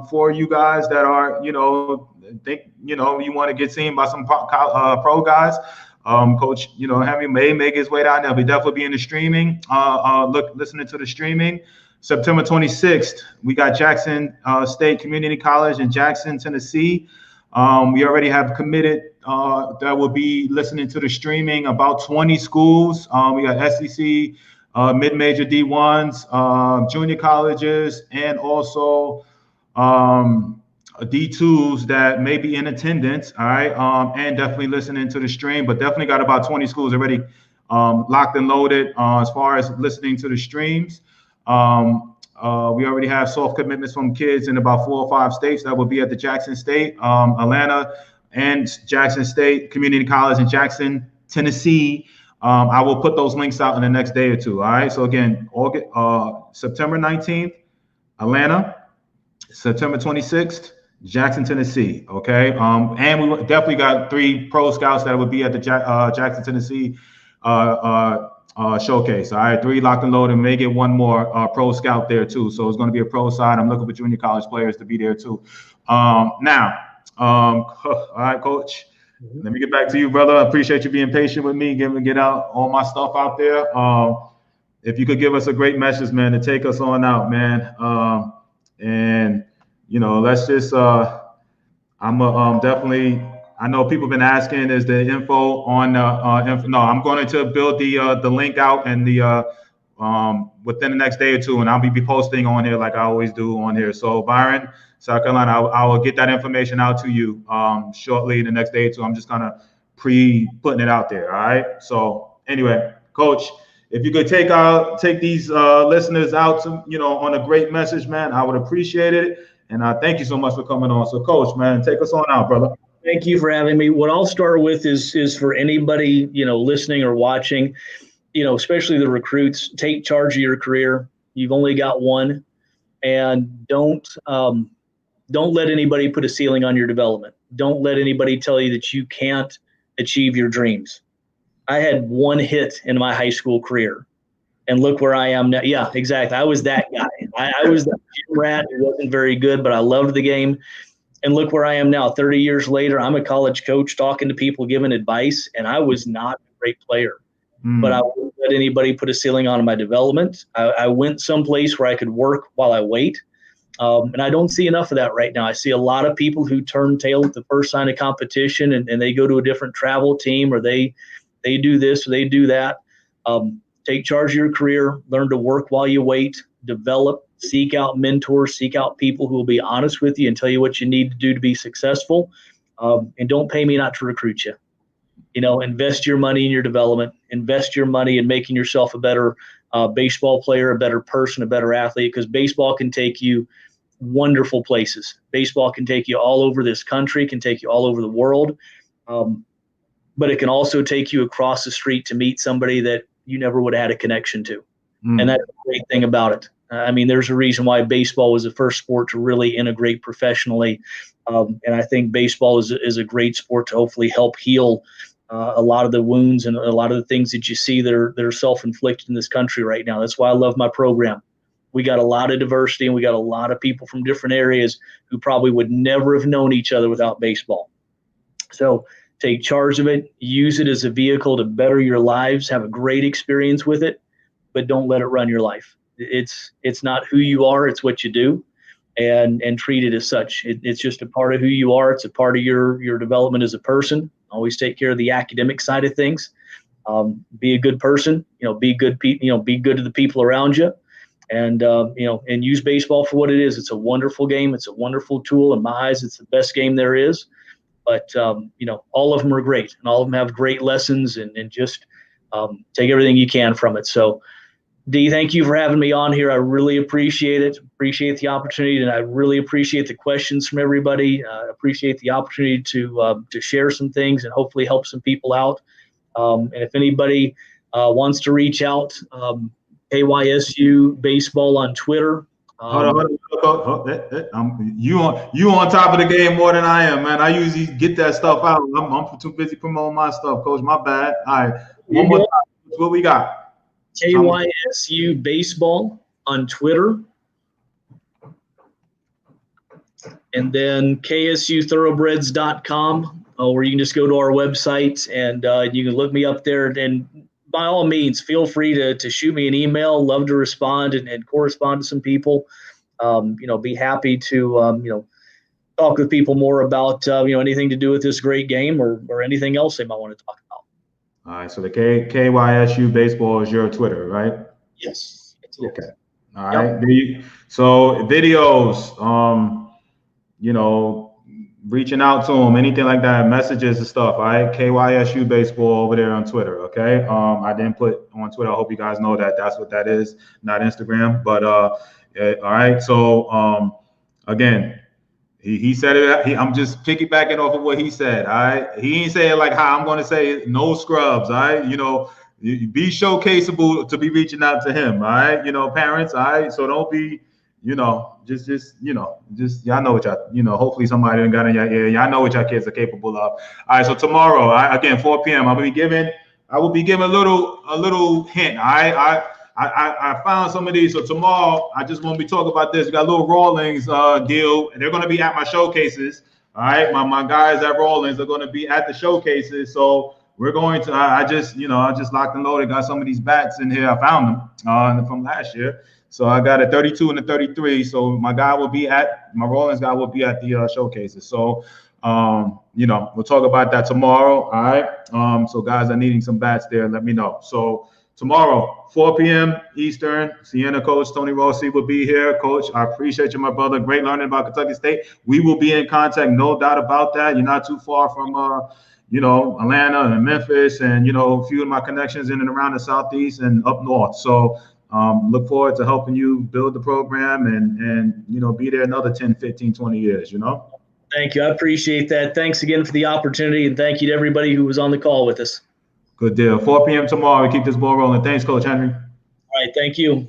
for you guys that are, think you want to get seen by some pro guys. Coach, Henry may make his way down there. He'll definitely be in the streaming. Listening to the streaming. September 26th, we got Jackson State Community College in Jackson, Tennessee. We already have committed that will be listening to the streaming about 20 schools. We got SEC, mid-major D1s, junior colleges, and also D2s that may be in attendance. All right, and definitely listening to the stream, but definitely got about 20 schools already locked and loaded as far as listening to the streams. We already have soft commitments from kids in about 4 or 5 states that will be at the Jackson State, Atlanta, and Jackson State Community College in Jackson, Tennessee. I will put those links out in the next day or two. All right. So again, September 19th, Atlanta, September 26th, Jackson, Tennessee. Okay. And we definitely got 3 pro scouts that will be at the Jackson, Tennessee showcase. All right, 3 locked and loaded. May get one more pro scout there too. So it's going to be a pro side. I'm looking for junior college players to be there too. Now, all right, coach. Let me get back to you, brother. I appreciate you being patient with me, get out all my stuff out there. If you could give us a great message, man, to take us on out, man. And let's just. I'm definitely. I know people have been asking, is the info on no, I'm going to build the link out and the within the next day or two, and I'll be posting on here like I always do on here. So Byron, South Carolina, I will get that information out to you shortly the next day or two. I'm just gonna putting it out there. All right. So anyway, Coach, if you could take these listeners out to, on a great message, man, I would appreciate it. And thank you so much for coming on. So, Coach, man, take us on out, brother. Thank you for having me. What I'll start with is for anybody, listening or watching, especially the recruits, take charge of your career. You've only got one, and don't let anybody put a ceiling on your development. Don't let anybody tell you that you can't achieve your dreams. I had one hit in my high school career, and look where I am now. Yeah, exactly. I was that guy. I was that gym rat who wasn't very good, but I loved the game. And look where I am now. 30 years later, I'm a college coach talking to people, giving advice, and I was not a great player. But I wouldn't let anybody put a ceiling on my development. I went someplace where I could work while I wait. And I don't see enough of that right now. I see a lot of people who turn tail at the first sign of competition, and they go to a different travel team, or they do this or they do that. Take charge of your career, learn to work while you wait, develop, seek out mentors, seek out people who will be honest with you and tell you what you need to do to be successful. And don't pay me not to recruit you. Invest your money in your development, invest your money in making yourself a better baseball player, a better person, a better athlete, because baseball can take you wonderful places. Baseball can take you all over this country, can take you all over the world. But it can also take you across the street to meet somebody that you never would have had a connection to. And that's the great thing about it. I mean, there's a reason why baseball was the first sport to really integrate professionally. And I think baseball is a great sport to hopefully help heal a lot of the wounds and a lot of the things that you see that are self-inflicted in this country right now. That's why I love my program. We got a lot of diversity, and we got a lot of people from different areas who probably would never have known each other without baseball. So take charge of it, use it as a vehicle to better your lives, have a great experience with it, but don't let it run your life. It's not who you are, it's what you do, and treat it as such. It's just a part of who you are. It's a part of your development as a person. Always take care of the academic side of things. Be a good person, be good to the people around you, and and use baseball for what it is. It's a wonderful game. It's a wonderful tool. In my eyes, it's the best game there is. But all of them are great, and all of them have great lessons, and just take everything you can from it. So, Dee, thank you for having me on here. I really appreciate it. Appreciate the opportunity, and I really appreciate the questions from everybody. Appreciate the opportunity to share some things and hopefully help some people out. And if anybody wants to reach out, KYSU Baseball on Twitter. Hold on. You on top of the game more than I am, man. I usually get that stuff out. I'm too busy promoting my stuff, Coach. My bad. All right. One more time. What we got? KYSU Baseball on Twitter. And then KSUThoroughbreds.com, where you can just go to our website and you can look me up there. And by all means, feel free to shoot me an email. Love to respond and correspond to some people. Be happy to talk with people more about anything to do with this great game or anything else they might want to talk about. All right, so the KYSU Baseball is your Twitter, right? Yes. Okay. All right. Yep. So videos, reaching out to them, anything like that, messages and stuff. All right, KYSU Baseball over there on Twitter. Okay. I didn't put on Twitter. I hope you guys know that that's what that is, not Instagram. But all right. So again. He said it. I'm just piggybacking off of what he said. All right. He ain't saying like how I'm going to say no scrubs. All right. Be showcaseable to be reaching out to him. All right. Parents. All right. So don't be, just y'all know what y'all, hopefully somebody done got in your ear. Y'all know what y'all kids are capable of. All right. So tomorrow, again, 4 p.m. I'm going to be giving I will be giving a little hint. I found some of these. So tomorrow, I just want to be talking about this. We got a little Rawlings deal, and they're going to be at my showcases. All right, my guys at Rawlings are going to be at the showcases. So we're going to. I just locked and loaded. Got some of these bats in here. I found them from last year. So I got a 32 and a 33. So my Rawlings guy will be at the showcases. So we'll talk about that tomorrow. All right. So guys are needing some bats there. Let me know. So tomorrow, 4 p.m. Eastern, Siena coach Tony Rossi will be here. Coach, I appreciate you, my brother. Great learning about Kentucky State. We will be in contact, no doubt about that. You're not too far from Atlanta and Memphis, and a few of my connections in and around the Southeast and up north. So look forward to helping you build the program and be there another 10, 15, 20 years, Thank you. I appreciate that. Thanks again for the opportunity, and thank you to everybody who was on the call with us. Good deal. 4 p.m. tomorrow. We keep this ball rolling. Thanks, Coach Henry. All right. Thank you.